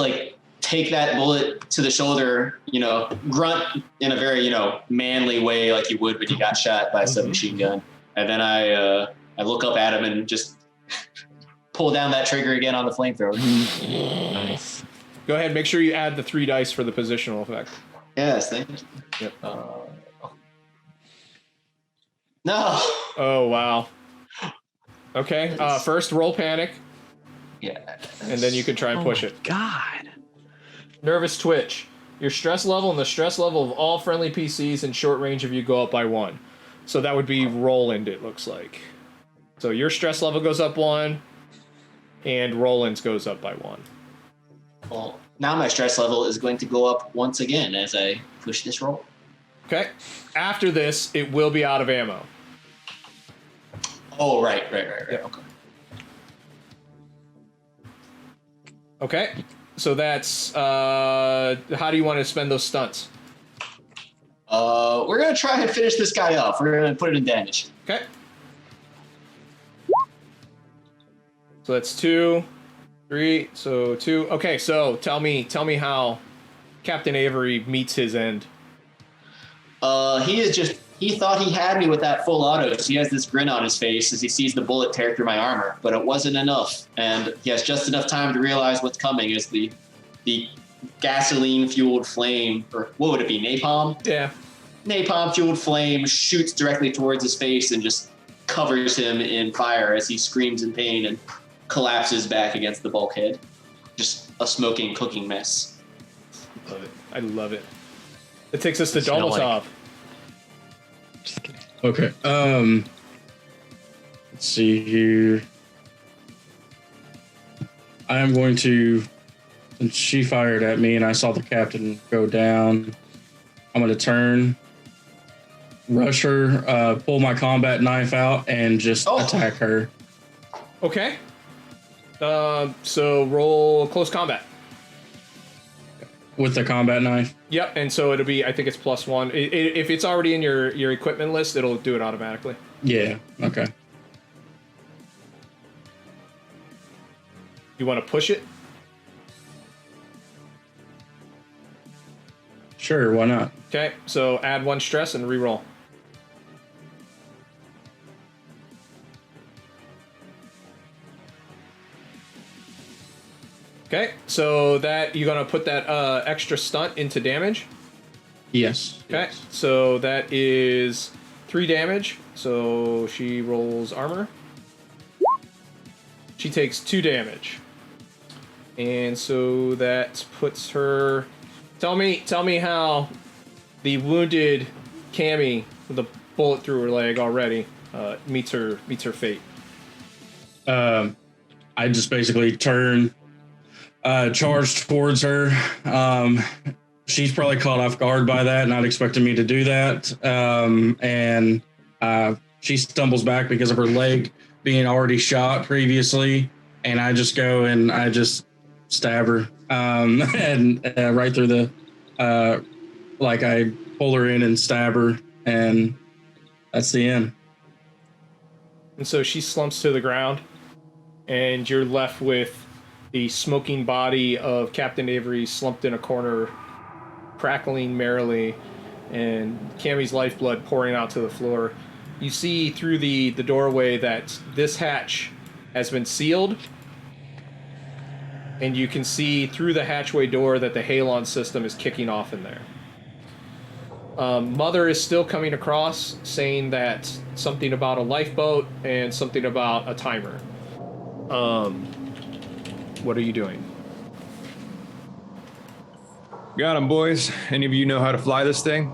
take that bullet to the shoulder, grunt in a very, manly way like you would when you got shot by a submachine gun. And then I look up at him and just pull down that trigger again on the flamethrower. Nice. Go ahead, make sure you add the 3 dice for the positional effect. Yes, thank you. Yep. No. Oh, wow. Okay, first roll panic, Yeah. and then you can try and push it. God. Nervous twitch. Your stress level and the stress level of all friendly PCs in short range of you go up by 1. So that would be Roland, it looks like. So your stress level goes up 1, and Roland's goes up by 1. Well, now my stress level is going to go up once again as I push this roll. Okay. After this, it will be out of ammo. Oh, right. Yep. Okay. Okay. So that's how do you want to spend those stunts? We're gonna try and finish this guy off. We're gonna put it in damage. Okay. So that's 2, 3, so 2. Okay, so tell me how Captain Avery meets his end. He thought he had me with that full auto, so he has this grin on his face as he sees the bullet tear through my armor, but it wasn't enough, and he has just enough time to realize what's coming as the gasoline-fueled flame, or what would it be, napalm? Yeah. Napalm-fueled flame shoots directly towards his face and just covers him in fire as he screams in pain and collapses back against the bulkhead. Just a smoking, cooking mess. Love it. I love it. It takes us to Smell like- Dolmatov. Just kidding. Okay. Let's see here. I am going to And she fired at me, and I saw the captain go down. I'm going to turn, rush her, pull my combat knife out, and just attack her. Okay. So roll close combat. With the combat knife? Yep, and so it'll be, I think it's +1. If it's already in your equipment list, it'll do it automatically. Yeah, okay. You want to push it? Sure, why not? Okay, so add 1 stress and re-roll. Okay, so that you're gonna put that extra stunt into damage. Yes. Okay, yes. so that is 3 damage. So she rolls armor. She takes 2 damage, and so that puts her. Tell me how the wounded Cammy with a bullet through her leg already meets her fate. I just basically turn, charge towards her. She's probably caught off guard by that, not expecting me to do that. And she stumbles back because of her leg being already shot previously. And I just go and I just stab her, and right through the, like I pull her in and stab her, and that's the end. And so she slumps to the ground, and you're left with the smoking body of Captain Avery slumped in a corner, crackling merrily, and Cammy's lifeblood pouring out to the floor. You see through the doorway that this hatch has been sealed, and you can see through the hatchway door that the halon system is kicking off in there. Mother is still coming across, saying that something about a lifeboat and something about a timer. What are you doing? Got him, boys. Any of you know how to fly this thing?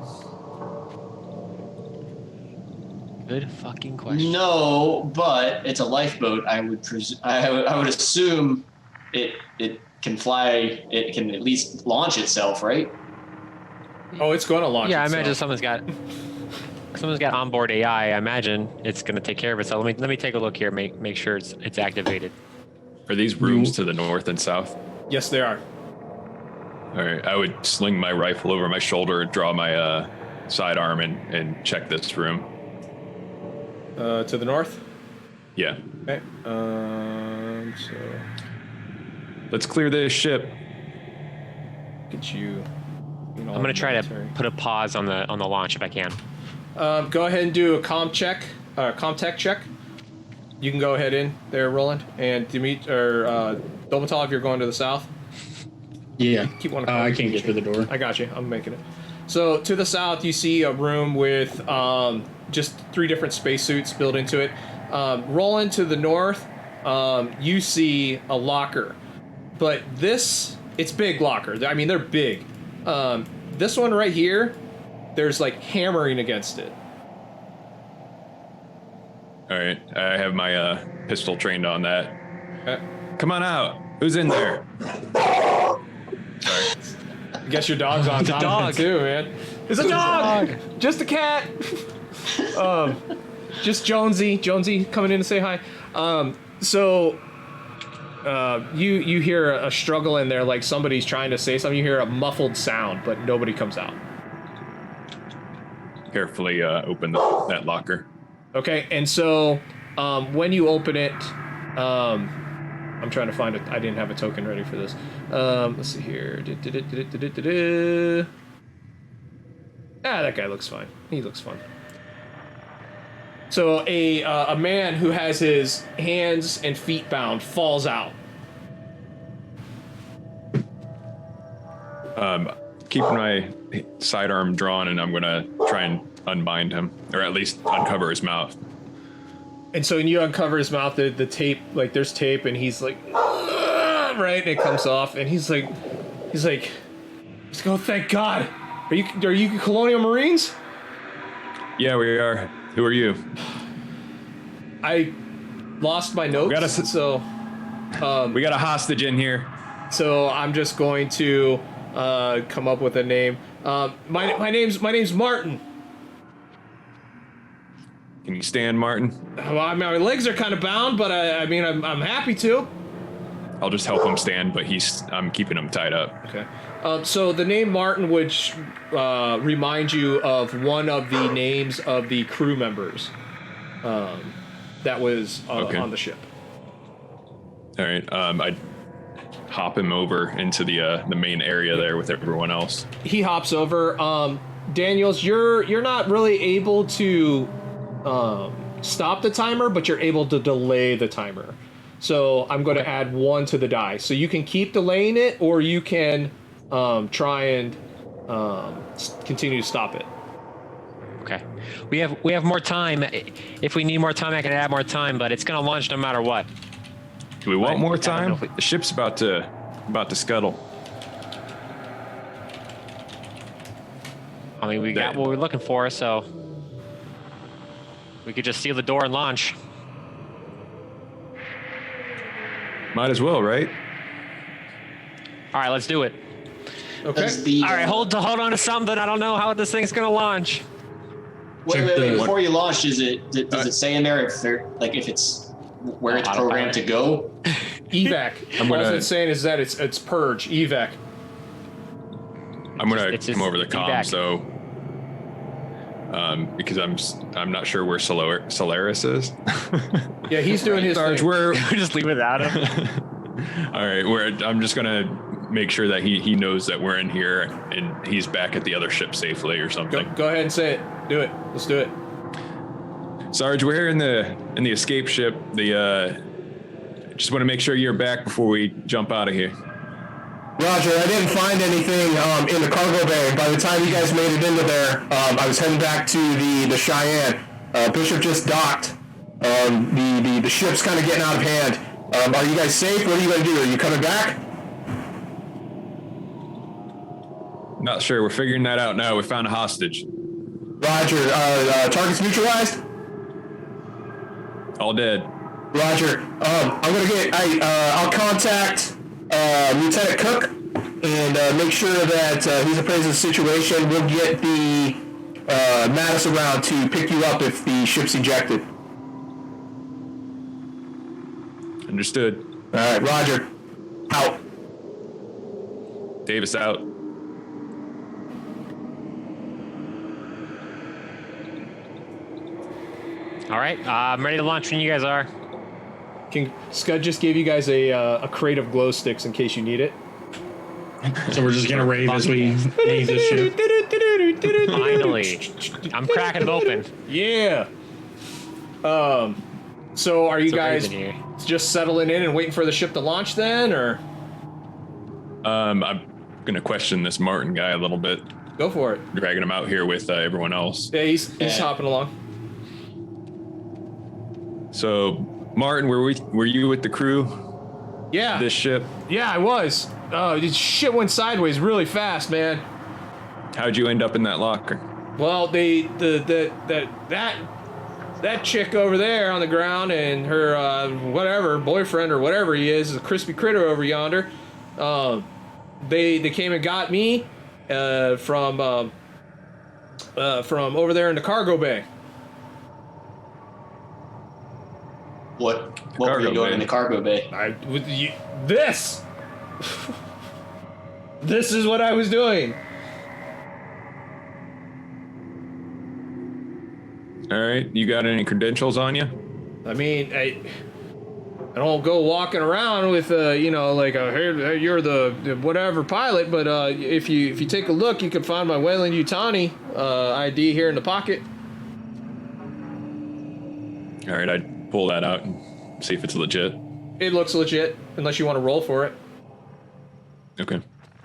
Good fucking question. No, but it's a lifeboat. I would assume it can fly. It can at least launch itself, right? Oh, it's going to launch Yeah, I itself. imagine someone's got onboard AI. I imagine it's going to take care of itself. Let me take a look here. Make sure it's activated. Are these rooms to the north and south? Yes, they are. All right, I would sling my rifle over my shoulder, draw my sidearm, and check this room. To the north? Yeah. Okay. So Let's clear this ship. get you. I'm going to try to put a pause on the launch if I can. Go ahead and do a comtech check. You can go ahead in there, Roland, and Domital, if you're going to the south. Yeah. Keep one. I can't get through the door. I got you. I'm making it. So to the south, you see a room with just 3 different spacesuits built into it. Roland, to the north, you see a locker, but it's big locker. I mean, they're big. This one right here, there's like hammering against it. All right, I have my pistol trained on that. Okay. Come on out. Who's in there? Sorry. I guess your dog's on top dog. of it too, man. It's a dog. Just a cat. Just Jonesy coming in to say hi. So you hear a struggle in there, like somebody's trying to say something. You hear a muffled sound, but nobody comes out. Carefully open that locker. Okay, and so when you open it, I'm trying to find it. I didn't have a token ready for this. Let's see here. That guy looks fine. He looks fine. So a man who has his hands and feet bound falls out. Keeping my sidearm drawn, and I'm gonna try and unbind him, or at least uncover his mouth. And so when you uncover his mouth, the tape, like there's tape, and he's like, right, and it comes off, and he's like, oh, thank God. Are you Colonial Marines? Yeah, we are. Who are you? I lost my notes, We got so a hostage in here. So I'm just going to come up with a name. My name's Martin. Can you stand, Martin? Well, I mean, my legs are kind of bound, but I'm happy to. I'll just help him stand, but I'm keeping him tied up. Okay. So the name Martin would remind you of one of the names of the crew members that was on the ship. All right. I'd hop him over into the main area there with everyone else. He hops over. Daniels, you're not really able to stop the timer, but you're able to delay the timer. So I'm going to add 1 to the die. So you can keep delaying it, or you can try and continue to stop it. Okay. We have more time. If we need more time, I can add more time, but it's going to launch no matter what. Do we want more I don't know time? if The ship's about to scuttle. I mean, we got what we're looking for, so we could just seal the door and launch. Might as well, right? All right, let's do it. Okay. All right, hold on to something. I don't know how this thing's going to launch. Wait, before you launch, does it say in there if it's where it's programmed to go? Evac. What it's saying is that it's purge, evac. I'm gonna It's come over the feedback. comm, so because I'm not sure where Solaris is. Yeah, he's doing his Sarge, thing. we're Just leave it without him. all right. I'm just gonna make sure that he knows that we're in here and he's back at the other ship safely or something. Go ahead and say it. Do it. Let's do it. Sarge, we're here in the escape ship. Just want to make sure you're back before we jump out of here. Roger, I didn't find anything in the cargo bay. By the time you guys made it into there, I was heading back to the Cheyenne. Bishop just docked. The ship's kind of getting out of hand. Are you guys safe? What are you going to do? Are you coming back? Not sure. We're figuring that out now. We found a hostage. Roger. Targets neutralized? All dead. Roger. I'm going to I'll contact Lieutenant Cook and make sure that he's appraised of the situation. We'll get the Mattis around to pick you up if the ship's ejected. Understood. All right, Roger. Out. Davis out. All right, I'm ready to launch when you guys are. Scud just gave you guys a crate of glow sticks in case you need it. So we're just gonna rave as we leave this ship. Finally, I'm cracking it open. Yeah. So are you So guys in here. just settling in and waiting for the ship to launch then, or I'm gonna question this Martin guy a little bit, go for it? dragging him out here with everyone else. Yeah, he's hopping along. So, Martin, were you with the crew? Yeah. This ship? Yeah, I was. This shit went sideways really fast, man. How'd you end up in that locker? Well, that chick over there on the ground and her whatever boyfriend or whatever he is a crispy critter over yonder. They came and got me from over there in the cargo bay. What were Cargo you doing bay. in the cargo bay? This is what I was doing. All right, you got any credentials on you? I mean, I don't go walking around with like hey, you're the whatever pilot, but if you take a look, you can find my Wayland Yutani ID here in the pocket. All right, I'd pull that out and see if it's legit. It looks legit, unless you want to roll for it. Okay.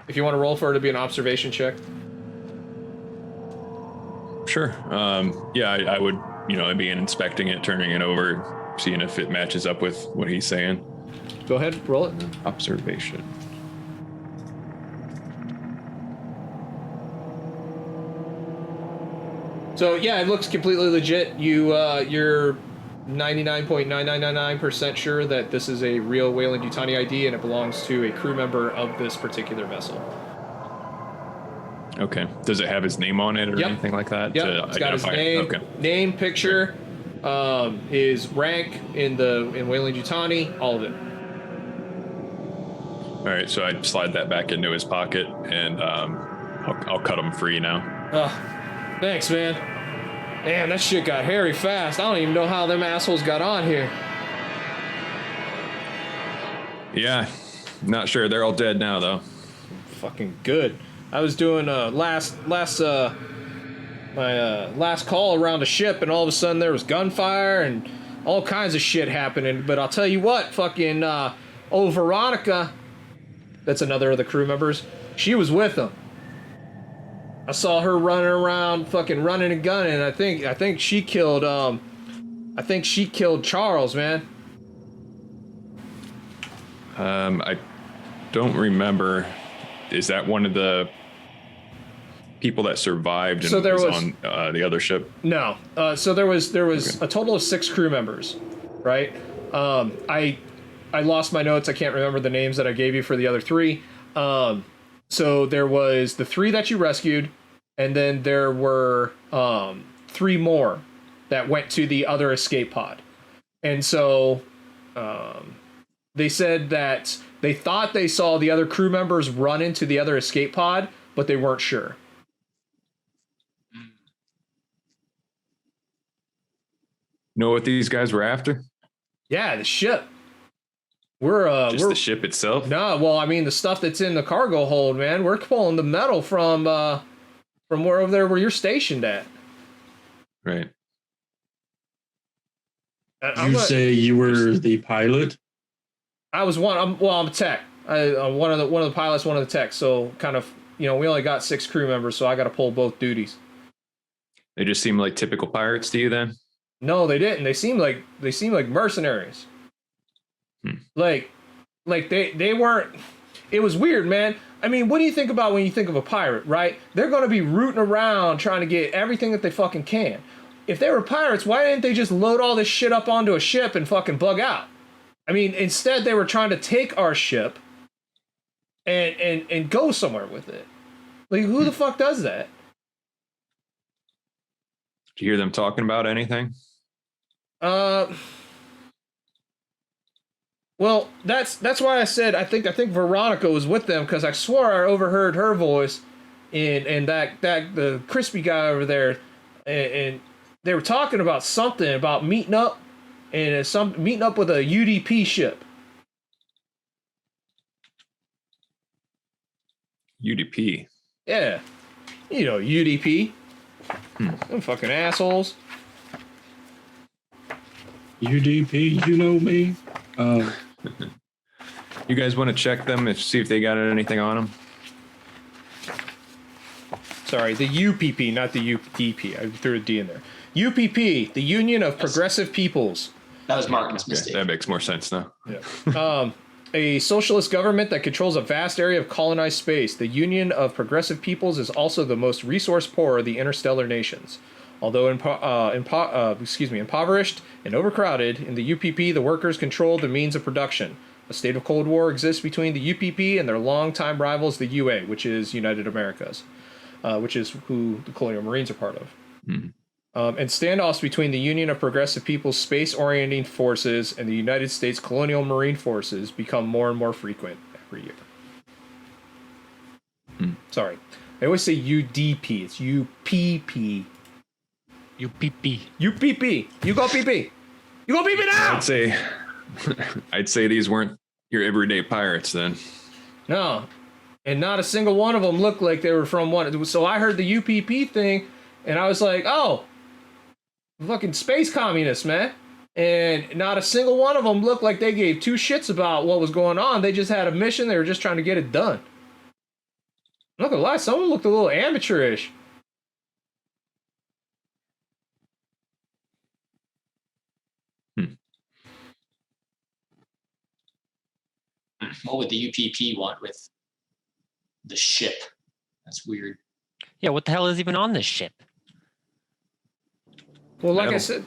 If you want to roll for it, it'd be an observation check. Sure. Yeah, I would, I'd be inspecting it, turning it over, seeing if it matches up with what he's saying. Go ahead, roll it. Observation. So yeah, it looks completely legit. Your 99.9999% sure that this is a real Weyland-Yutani ID and it belongs to a crew member of this particular vessel. Okay. Does it have his name on it or Yep. anything like that? Yep. To It's got his identify it? name, Okay. name, picture, his rank in Weyland-Yutani, all of it. All right. So I slide that back into his pocket, and I'll cut him free now. Thanks, man. Damn, that shit got hairy fast. I don't even know how them assholes got on here. Yeah. Not sure. They're all dead now, though. Fucking good. I was doing my last call around the ship, and all of a sudden there was gunfire and all kinds of shit happening. But I'll tell you what, fucking old Veronica, that's another of the crew members. She was with them. I saw her running around, fucking running and gunning. I think she killed Charles, man. I don't remember. Is that one of the people that survived and So there was was- on the other ship? No. So there was Okay. a total of 6 crew members, right? I lost my notes. I can't remember the names that I gave you for the other 3. So there was the 3 that you rescued, and then there were 3 more that went to the other escape pod. And so they said that they thought they saw the other crew members run into the other escape pod, but they weren't sure. Know what these guys were after? Yeah, the ship. We're Just the ship itself? No, well, I mean the stuff that's in the cargo hold, man. We're pulling the metal from where over there where you're stationed at. Right. You say you were the pilot? I was one. I'm a tech. I'm one of the pilots, one of the techs. So kind of, we only got 6 crew members, so I got to pull both duties. They just seem like typical pirates to you then? No, they didn't. They seem like mercenaries. Like they weren't. It was weird, man. I mean, what do you think about when you think of a pirate, right? They're going to be rooting around trying to get everything that they fucking can. If they were pirates, why didn't they just load all this shit up onto a ship and fucking bug out? I mean, instead they were trying to take our ship and go somewhere with it. Like, who the fuck does that? Did you hear them talking about anything? Well, that's why I said I think Veronica was with them, because I swore I overheard her voice and that the crispy guy over there, and they were talking about something about meeting up and meeting up with a UDP ship. UDP. Yeah, UDP. Them fucking assholes. UDP, you know me. You guys want to check them and see if they got anything on them? Sorry, the UPP, not the UDP. I threw a D in there. UPP, the Union of Progressive Peoples. That was Martin's Okay, mistake. that makes more sense now. Yeah. A socialist government that controls a vast area of colonized space. The Union of Progressive Peoples is also the most resource poor of the interstellar nations. Although impoverished and overcrowded, in the UPP, the workers control the means of production. A state of Cold War exists between the UPP and their longtime rivals, the UA, which is United Americas, which is who the Colonial Marines are part of. And standoffs between the Union of Progressive People's space-orienting forces and the United States Colonial Marine Forces become more and more frequent every year. Sorry. I always say UDP. It's UPP. UPP. UPP. You go PP. You go PP now! I'd say these weren't your everyday pirates then. No. And not a single one of them looked like they were from one. So I heard the UPP thing, and I was like, oh, fucking space communists, man. And not a single one of them looked like they gave 2 shits about what was going on. They just had a mission. They were just trying to get it done. I'm not gonna lie, some of them looked a little amateurish. What would the UPP want with the ship? That's weird. Yeah, what the hell is even on this ship? Well, like I Metal. said,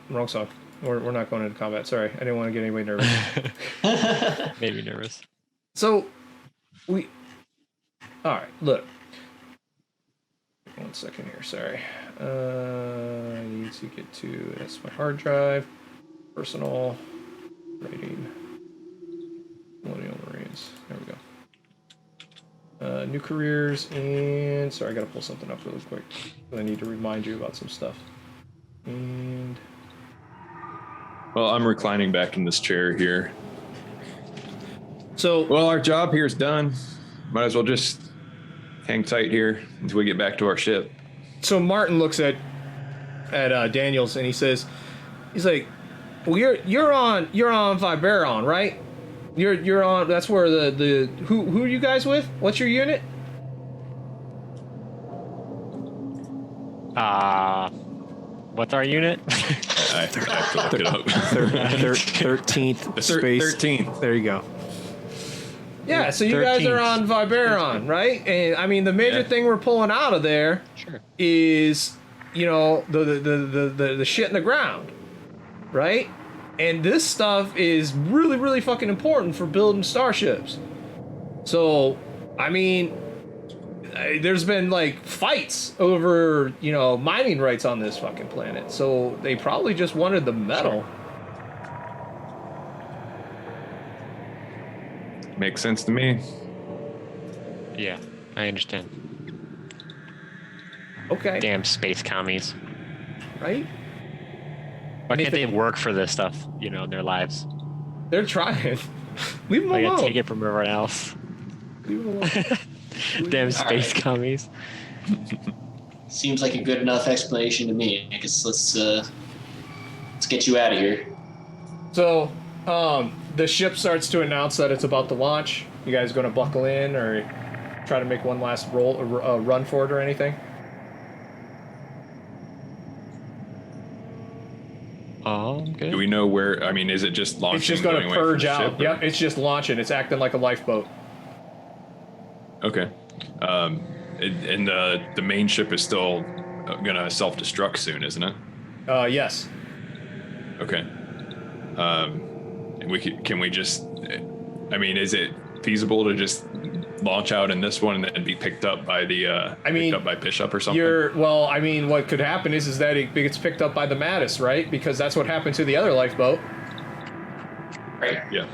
wrong song. We're not going into combat. Sorry, I didn't want to get anybody nervous. Maybe nervous. So, all right, look. 1 second here, sorry. I need to get to, that's my hard drive. Personal. Rating. Colonial Marines. There we go. New careers, and sorry, I gotta pull something up really quick. I need to remind you about some stuff. And Well, I'm reclining back in this chair here. so, Well, our job here is done. Might as well just hang tight here until we get back to our ship. so Martin looks at Daniels and he's like, well, you're on Viberon, right? You're on. That's where the who are you guys with? What's your unit? What's our unit? I have to look it up. 13th space. 13th. There you go. Yeah, so you guys are on Viberon, right? And I mean, the major thing we're pulling out of there is, you know, the shit in the ground, right? And this stuff is really, really fucking important for building starships. So, I mean, there's been like fights over, you know, mining rights on this fucking planet. So they probably just wanted the metal. Makes sense to me. Yeah, I understand. Okay. Damn space commies. Right? Why can't they work for this stuff, you know, in their lives? They're trying. Leave them I alone. gotta take it from everyone else. Leave them alone. Damn space commies. Seems like a good enough explanation to me. I guess let's get you out of here. So, the ship starts to announce that it's about to launch. You guys going to buckle in or try to make one last run for it or anything? Good. Do we know where? I mean, is it just launching? It's just going to away from purge the out. ship, or- Yep, it's just launching. It's acting like a lifeboat. Okay. And the main ship is still gonna self-destruct soon, isn't it? Yes. Okay. Can we just? I mean, is it feasible to just launch out in this one and then be picked up by the? Picked up by Bishop or something. I mean, what could happen is that it gets picked up by the Mattis, right? Because that's what happened to the other lifeboat. Right. Yeah.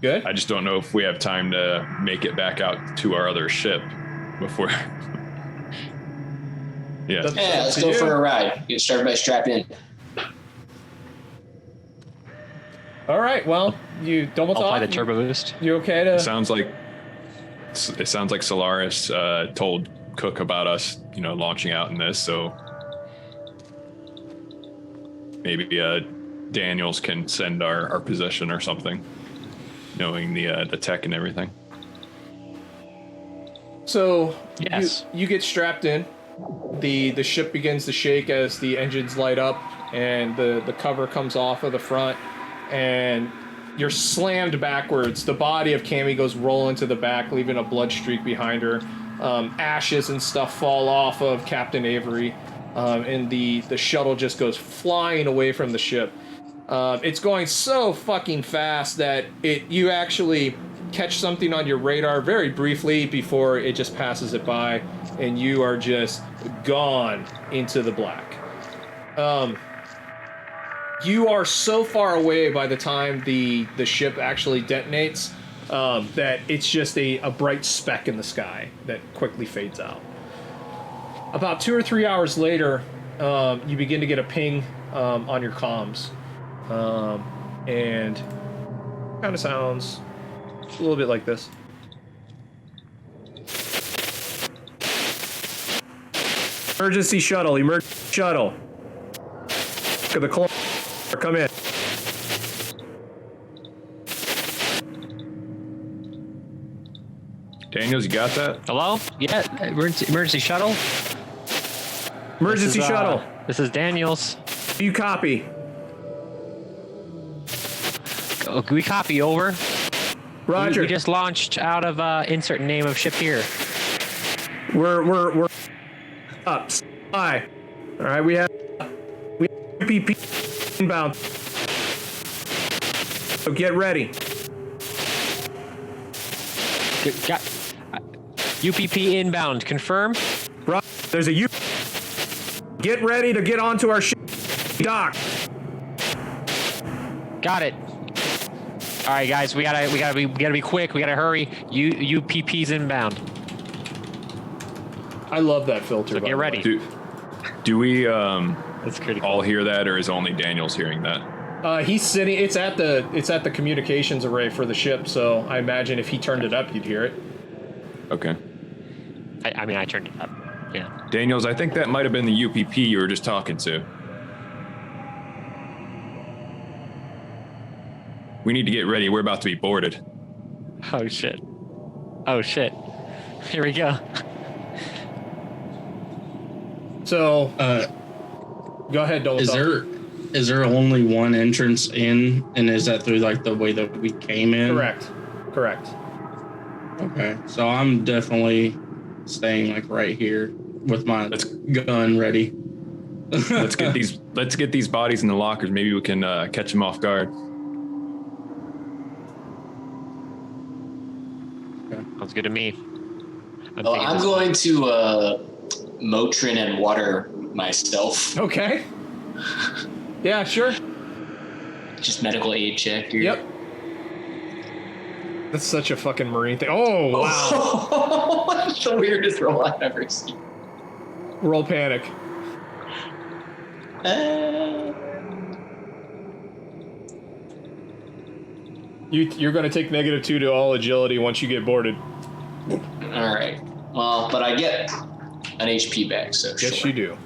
Good. I just don't know if we have time to make it back out to our other ship before. Yeah. Yeah, let's go for a ride. Get everybody strapped in. All right. Well, you don't want I'll apply the turbo boost. You okay to? It sounds like Solaris told Cook about us, you know, launching out in this. So maybe Daniels can send our position or something, knowing the tech and everything. So Yes. you get strapped in. The ship begins to shake as the engines light up and the cover comes off of the front and you're slammed backwards. The body of Cammy goes rolling to the back, leaving a blood streak behind her. Ashes and stuff fall off of Captain Avery, and the shuttle just goes flying away from the ship. It's going so fucking fast that you actually catch something on your radar very briefly before it just passes it by, and you are just gone into the black. You are so far away by the time the ship actually detonates that it's just a bright speck in the sky that quickly fades out. About 2 or 3 hours later, you begin to get a ping on your comms. And kind of sounds a little bit like this. Emergency shuttle, emergency shuttle. The Colonial, come in. Daniels, you got that? Hello? Yeah, emergency shuttle. Emergency This is, shuttle. This is Daniels. You copy. Oh, we copy over. Roger. We just launched out of insert name of ship here. We're up. Hi. All right, we have UPP inbound. So get ready. Got UPP inbound. Confirm. There's a U. Get ready to get onto our ship, dock. Got it. All right, guys, we gotta be quick. We gotta hurry. UPP's inbound. I love that filter. So get ready. Do we That's critical. all hear that, or is only Daniel's hearing that? He's sitting. It's at the communications array for the ship. So I imagine if he turned it up, you'd hear it. Okay. I mean, I turned it up. Yeah. Daniels, I think that might have been the UPP you were just talking to. We need to get ready. We're about to be boarded. Oh shit. Oh shit. Here we go. So go ahead, don't. Is there only one entrance in, and is that through like the way that we came in? Correct. Okay, so I'm definitely staying like right here with my gun ready. Let's get these bodies in the lockers. Maybe we can catch them off guard. Sounds good to me. I'm going to Motrin and water myself. Okay. Yeah, sure. Just medical aid check here. Yep. That's such a fucking Marine thing. Oh, wow. That's the weirdest roll I've ever seen. Roll panic. You're going to take -2 to all agility once you get boarded. All right. Well, but I get an HP back, so Yes, sure. you do.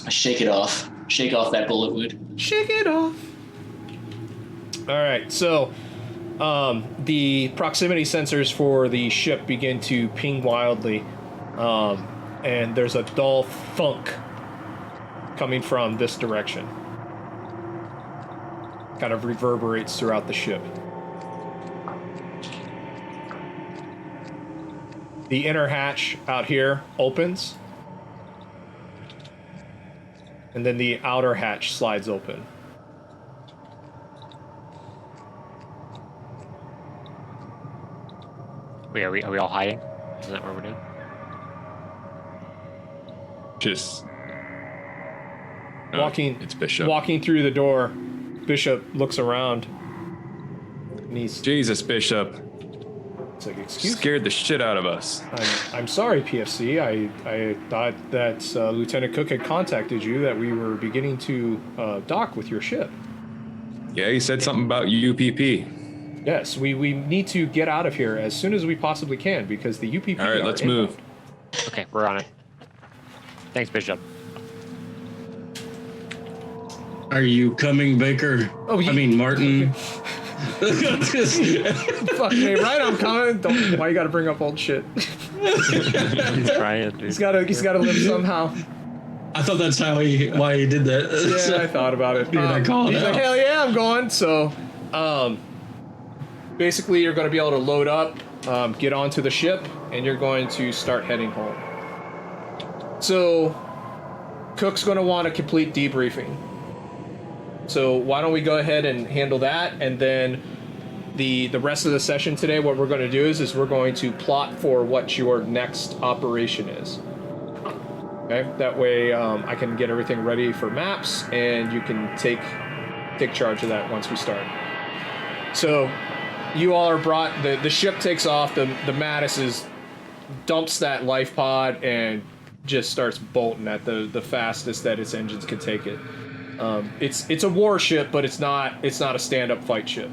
Shake it off. Shake off that bullet wound. Shake it off. All right, so the proximity sensors for the ship begin to ping wildly, and there's a dull thunk coming from this direction. Kind of reverberates throughout the ship. The inner hatch out here opens, and then the outer hatch slides open. Are we all hiding? Is that what we're doing? Just it's Bishop. Walking through the door, Bishop looks around, and he's Jesus, Bishop. like, "Excuse me, Scared the shit out of us. I'm sorry, PFC. I thought that Lieutenant Cook had contacted you that we were beginning to dock with your ship. Yeah, he said something about UPP. Yes, we need to get out of here as soon as we possibly can because the UPP. All right, are let's inbound." move. Okay, we're on it. Thanks, Bishop. Are you coming, Baker? Oh, I mean, Martin. Fuck me, right? I'm coming. Why you gotta bring up old shit? He's crying, dude. He's gotta live somehow. I thought that's why he did that. Yeah, I thought about it. I call it He's like, out. hell yeah, I'm going. So, basically, you're going to be able to load up, get onto the ship, and you're going to start heading home. So, Cook's going to want a complete debriefing. So why don't we go ahead and handle that, and then the rest of the session today, what we're going to do is we're going to plot for what your next operation is. Okay, that way I can get everything ready for maps, and you can take charge of that once we start. So you all are brought. The ship takes off. The Mattis dumps that life pod and just starts bolting at the fastest that its engines can take it. It's a warship, but it's not a stand-up fight ship.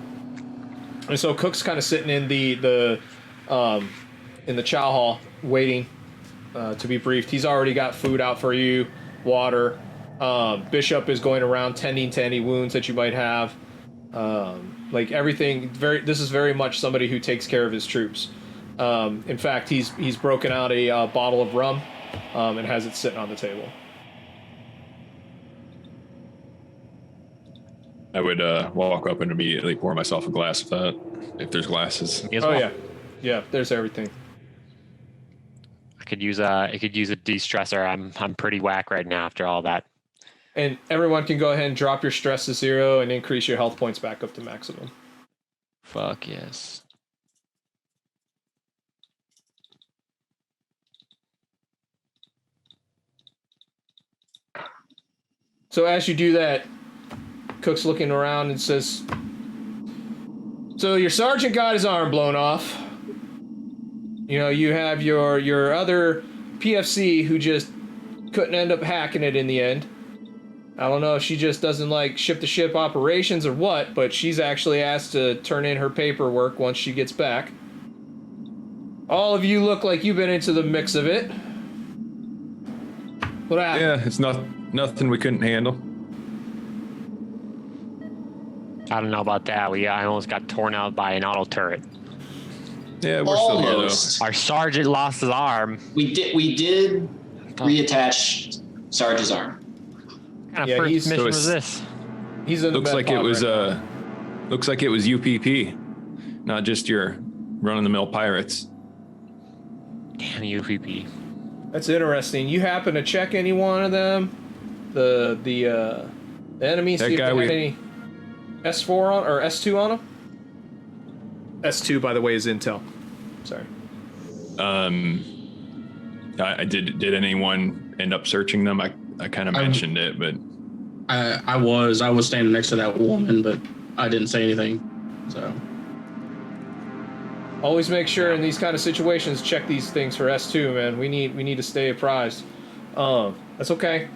And so Cook's kind of sitting in the chow hall waiting to be briefed. He's already got food out for you, water. Bishop is going around tending to any wounds that you might have. Like everything, this is very much somebody who takes care of his troops. In fact, he's broken out a bottle of rum and has it sitting on the table. I would walk up and immediately pour myself a glass of that, if there's glasses. Me as Oh well. yeah, there's everything. could use a de-stressor. I'm pretty whack right now after all that. And everyone can go ahead and drop your stress to 0 and increase your health points back up to maximum. Fuck yes. So as you do that, Cook's looking around and says, so your sergeant got his arm blown off. You know, you have your other PFC who just couldn't end up hacking it in the end. I don't know if she just doesn't like ship-to-ship operations or what, but she's actually asked to turn in her paperwork once she gets back. All of you look like you've been into the mix of it. What happened? Yeah, it's nothing we couldn't handle. I don't know about that. I almost got torn out by an auto turret. Yeah, we're still here Almost. Our sergeant lost his arm. We did reattach Sarge's arm. What kind of Yeah, first he's- mission so was it's- this? He's in the Looks med like pod it was right now. looks like it was UPP, not just your run-of-the-mill pirates. Damn UPP. That's interesting. You happen to check any one of them? The enemy? That See if guy they had we- any S4 on or S2 on them? S2, by the way, is intel. Sorry. I did anyone end up searching them? I kind of mentioned it, but I was standing next to that woman, but I didn't say anything. So Always make sure in these kind of situations, check these things for S2, man. We need to stay apprised. That's okay,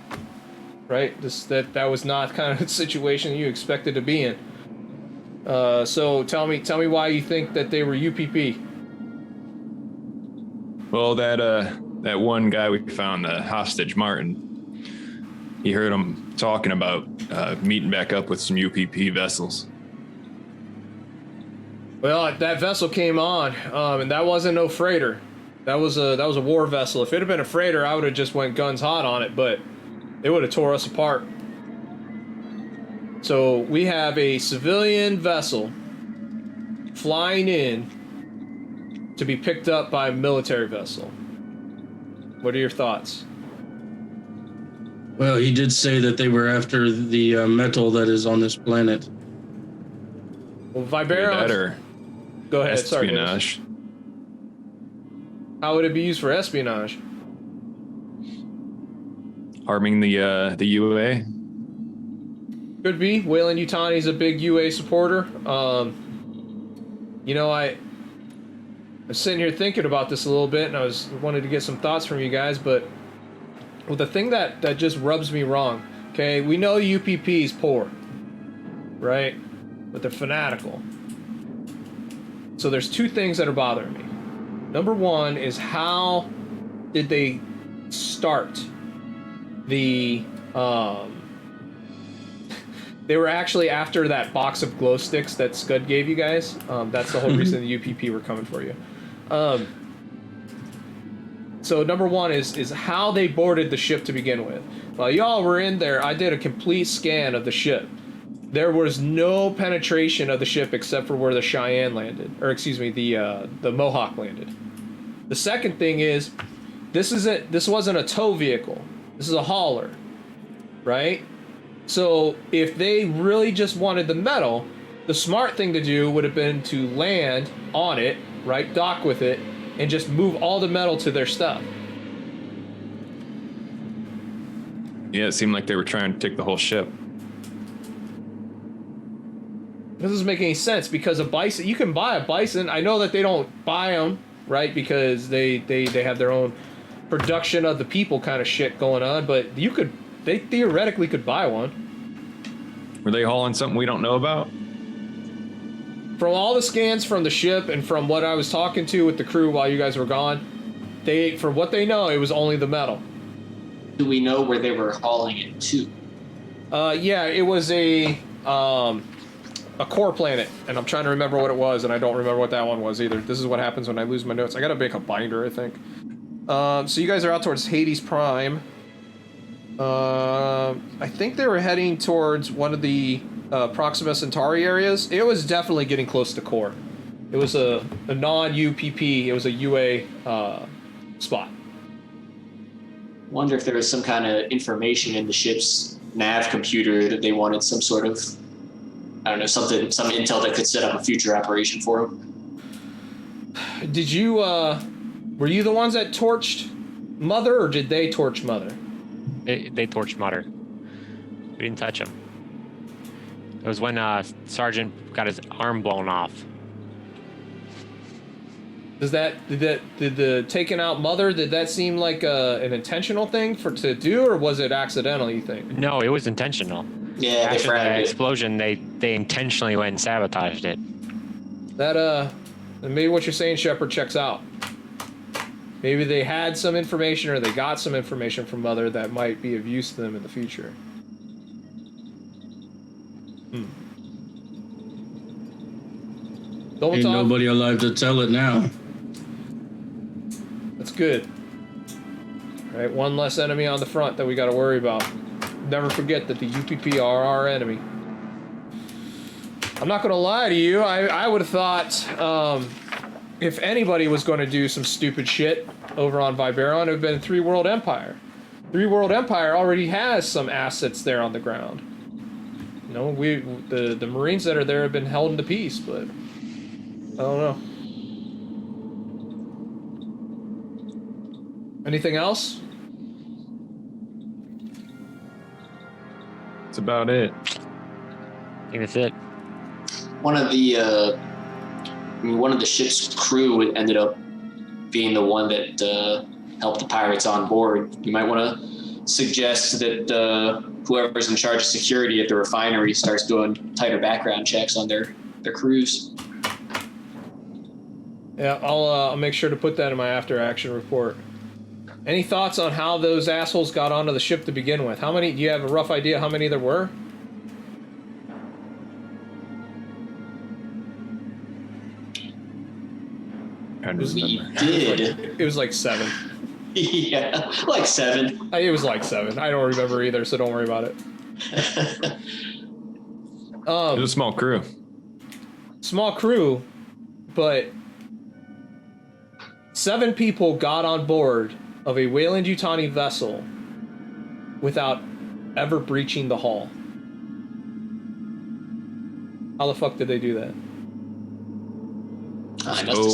right? That was not kind of the situation you expected to be in. So tell me why you think that they were UPP. well, that one guy we found, the hostage Martin, he heard him talking about meeting back up with some UPP vessels. Well, that vessel came on, and that wasn't no freighter. That was a war vessel. If it had been a freighter, I would have just went guns hot on it, but it would have tore us apart. So we have a civilian vessel flying in to be picked up by a military vessel. What are your thoughts? well, he did say that they were after the metal that is on this planet. Well, Either that Viberon. or Go ahead. Sorry. Dennis. espionage. How would it be used for espionage? Harming the UA. Could be. Wayland Yutani's a big UA supporter. You know, I was sitting here thinking about this a little bit, and I wanted to get some thoughts from you guys. But well, the thing that just rubs me wrong. Okay, we know UPP is poor, right? But they're fanatical. So there's two things that are bothering me. Number one is how did they start the they were actually after that box of glow sticks that Scud gave you guys. That's the whole reason the UPP were coming for you. So number one is how they boarded the ship to begin with. While y'all were in there, I did a complete scan of the ship. There was no penetration of the ship except for where the Cheyenne landed, or excuse me, the Mohawk landed. The second thing is, this wasn't a tow vehicle. This is a hauler, right? So if they really just wanted the metal, the smart thing to do would have been to land on it, right, dock with it, and just move all the metal to their stuff. Yeah, it seemed like they were trying to take the whole ship. This doesn't make any sense because a bison, you can buy a bison. I know that they don't buy them, right, because they have their own production of the people kind of shit going on, but they theoretically could buy one. Were they hauling something we don't know about? From all the scans from the ship and from what I was talking to with the crew while you guys were gone, from what they know, it was only the metal. Do we know where they were hauling it to? Yeah, it was a core planet, and I'm trying to remember what it was, and I don't remember what that one was either. This is what happens when I lose my notes. I gotta make a binder, I think. So you guys are out towards Hades Prime. I think they were heading towards one of the Proxima Centauri areas. It was definitely getting close to core. It was a non-UPP. It was a UA spot. wonder if there was some kind of information in the ship's nav computer that they wanted some sort of, I don't know, some intel that could set up a future operation for them. Did you, were you the ones that torched Mother, or did they torch Mother? They torched Mother. We didn't touch him. It was when Sergeant got his arm blown off. Did the taking out Mother, did that seem like an intentional thing to do, or was it accidental, you think? No, it was intentional. Yeah, they After the fragged it. explosion, they intentionally went and sabotaged it. That, maybe what you're saying, Shepard, checks out. Maybe they had some information, or they got some information from Mother that might be of use to them in the future. Ain't nobody alive to tell it now. That's good. All right, one less enemy on the front that we got to worry about. Never forget that the UPP are our enemy. I'm not going to lie to you. I would have thought if anybody was going to do some stupid shit over on Viberon, it would have been Three World Empire. Three World Empire already has some assets there on the ground. You know, the Marines that are there have been held into peace, but I don't know. Anything else? That's about it. I think that's it. One of the ship's crew ended up being the one that helped the pirates on board. You might want to suggest that whoever's in charge of security at the refinery starts doing tighter background checks on their crews. Yeah, I'll make sure to put that in my after-action report. Any thoughts on how those assholes got onto the ship to begin with? How many? Do you have a rough idea how many there were? We did. It was like 7. Yeah, like 7. It was like 7. I don't remember either, so don't worry about it. It was a small crew. Small crew, but 7 people got on board of a Weyland-Yutani vessel without ever breaching the hull. How the fuck did they do that?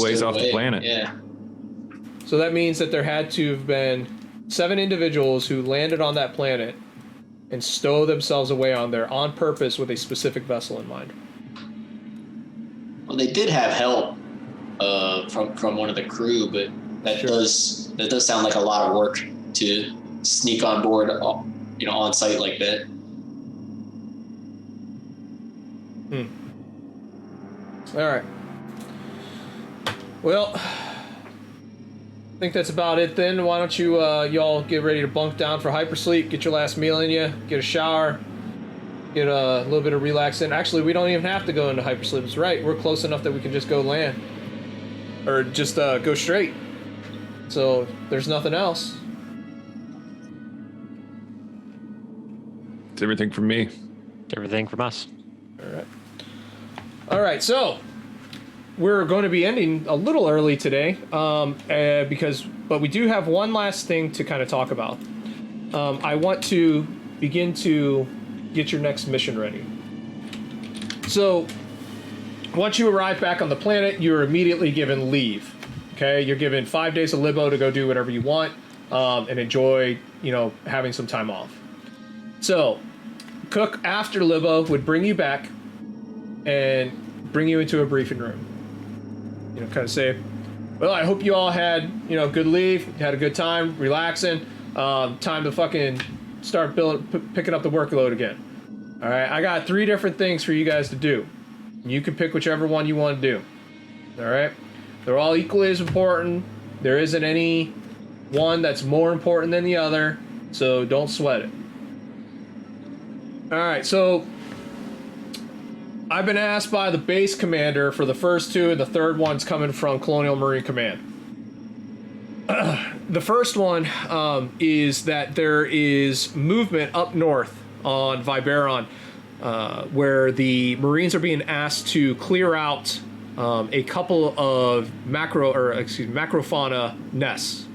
Ways off the planet. Yeah. So that means that there had to have been 7 individuals who landed on that planet and stow themselves away on there on purpose with a specific vessel in mind. Well, they did have help from one of the crew, but that Sure. does sound like a lot of work to sneak on board, on site like that. All right. Well, I think that's about it then. Why don't you y'all get ready to bunk down for hypersleep, get your last meal in you, get a shower, get a little bit of relaxing. Actually, we don't even have to go into hypersleep. It's right. We're close enough that we can just go land. Or just go straight. So there's nothing else. It's everything from me. It's everything from us. All right, so we're going to be ending a little early today but we do have one last thing to kind of talk about. I want to begin to get your next mission ready. So once you arrive back on the planet, you're immediately given leave. Okay, you're given 5 days of libo to go do whatever you want and enjoy, having some time off. So Cook, after libo, would bring you back and bring you into a briefing room. Kind of say, well, I hope you all had, good leave, had a good time, relaxing, time to fucking start picking up the workload again. All right, I got 3 different things for you guys to do. You can pick whichever one you want to do. All right, they're all equally as important. There isn't any one that's more important than the other, so don't sweat it. All right, so I've been asked by the base commander for the first 2, and the third one's coming from Colonial Marine Command. The first one is that there is movement up north on Viberon, where the Marines are being asked to clear out a couple of macrofauna nests.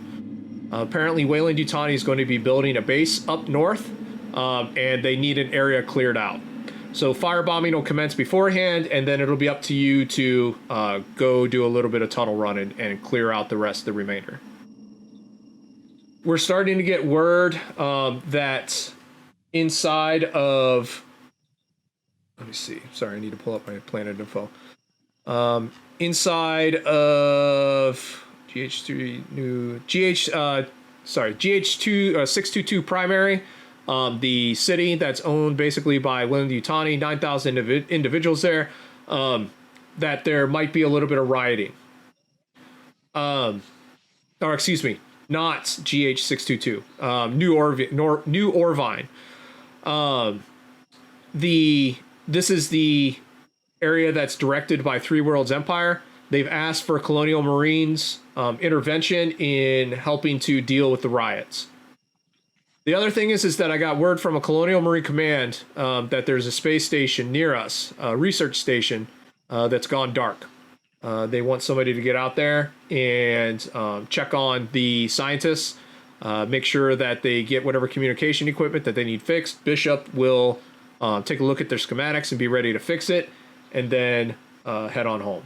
Apparently, Weyland-Yutani is going to be building a base up north, and they need an area cleared out. So firebombing will commence beforehand, and then it'll be up to you to go do a little bit of tunnel running and clear out the rest of the remainder. We're starting to get word that inside of... Let me see. Sorry, I need to pull up my planet info. Inside of GH2 622 primary, the city that's owned basically by Weyland-Yutani, 9,000 individuals there, that there might be a little bit of rioting. Or excuse me, not GH622, New Orvine. This is the area that's directed by Three Worlds Empire. They've asked for Colonial Marines intervention in helping to deal with the riots. The other thing is that I got word from a Colonial Marine Command that there's a space station near us, a research station that's gone dark. They want somebody to get out there and check on the scientists, make sure that they get whatever communication equipment that they need fixed. Bishop will take a look at their schematics and be ready to fix it, and then head on home.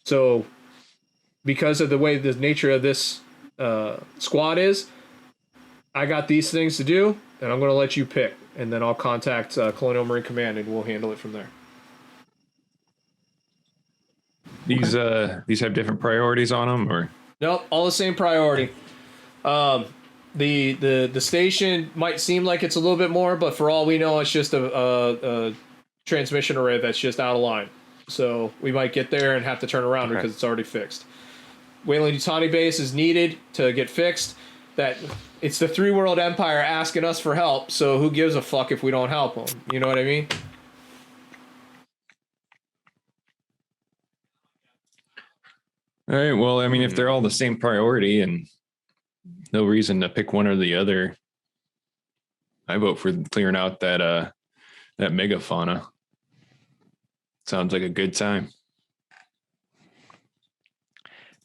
So because of the way the nature of this squad is, I got these things to do, and I'm going to let you pick, and then I'll contact Colonial Marine Command, and we'll handle it from there. These have different priorities on them, or Nope, all the same priority. The station might seem like it's a little bit more, but for all we know, it's just a transmission array that's just out of line. So we might get there and have to turn around because it's already fixed. Weyland-Yutani base is needed to get fixed. That it's the Three World Empire asking us for help, so who gives a fuck if we don't help them? You know what I mean? all right. Well, I mean, if they're all the same priority and no reason to pick one or the other, I vote for clearing out that megafauna. Sounds like a good time.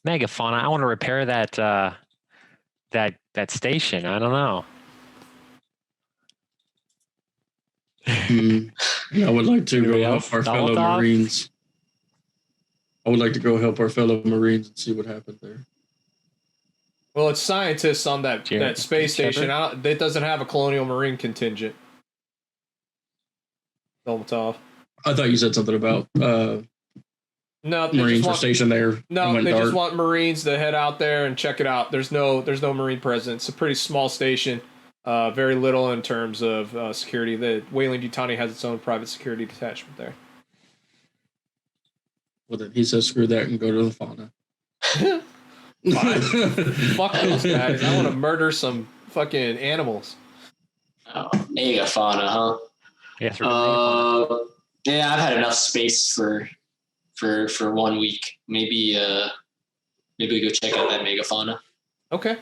Megafauna. I want to repair that station. I don't know. I would like to go help our fellow Molotov? Marines. I would like to go help our fellow Marines and see what happened there. Well, it's scientists on that space station. Shepard? It doesn't have a Colonial Marine contingent. Dolmatov. I thought you said something about No, they Marines just were want, stationed there. no, and went they dark. just want Marines to head out there and check it out. There's no Marine presence. It's a pretty small station. Very little in terms of security. The Weyland-Yutani has its own private security detachment there. Well, then he says, screw that and go to the fauna. Fine. Fuck those guys. I want to murder some fucking animals. Oh, megafauna, huh? Yes, megafauna. Yeah, I've had enough space for 1 week. Maybe we go check out that megafauna. Okay.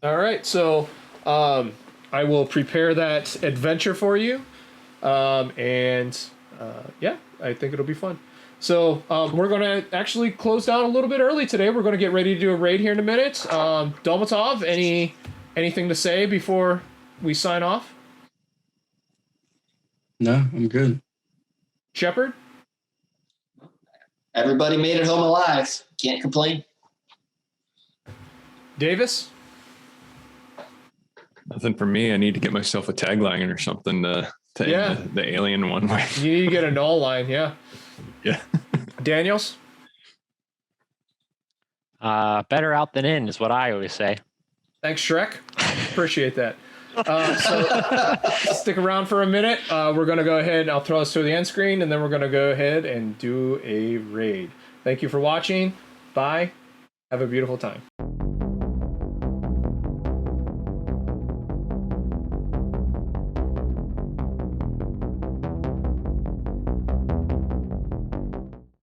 All right. So I will prepare that adventure for you. Yeah, I think it'll be fun. So we're going to actually close down a little bit early today. We're going to get ready to do a raid here in a minute. Dolmatov, anything to say before we sign off? No, I'm good. Shepard? Everybody made it home alive. Can't complain. Davis? Nothing for me. I need to get myself a tagline or something to end the alien one way. You need to get a null line, yeah. Yeah. Daniels? Better out than in is what I always say. Thanks, Shrek. Appreciate that. So stick around for a minute. We're going to go ahead and I'll throw us to the end screen, and then we're going to go ahead and do a raid. Thank you for watching. Bye. Have a beautiful time.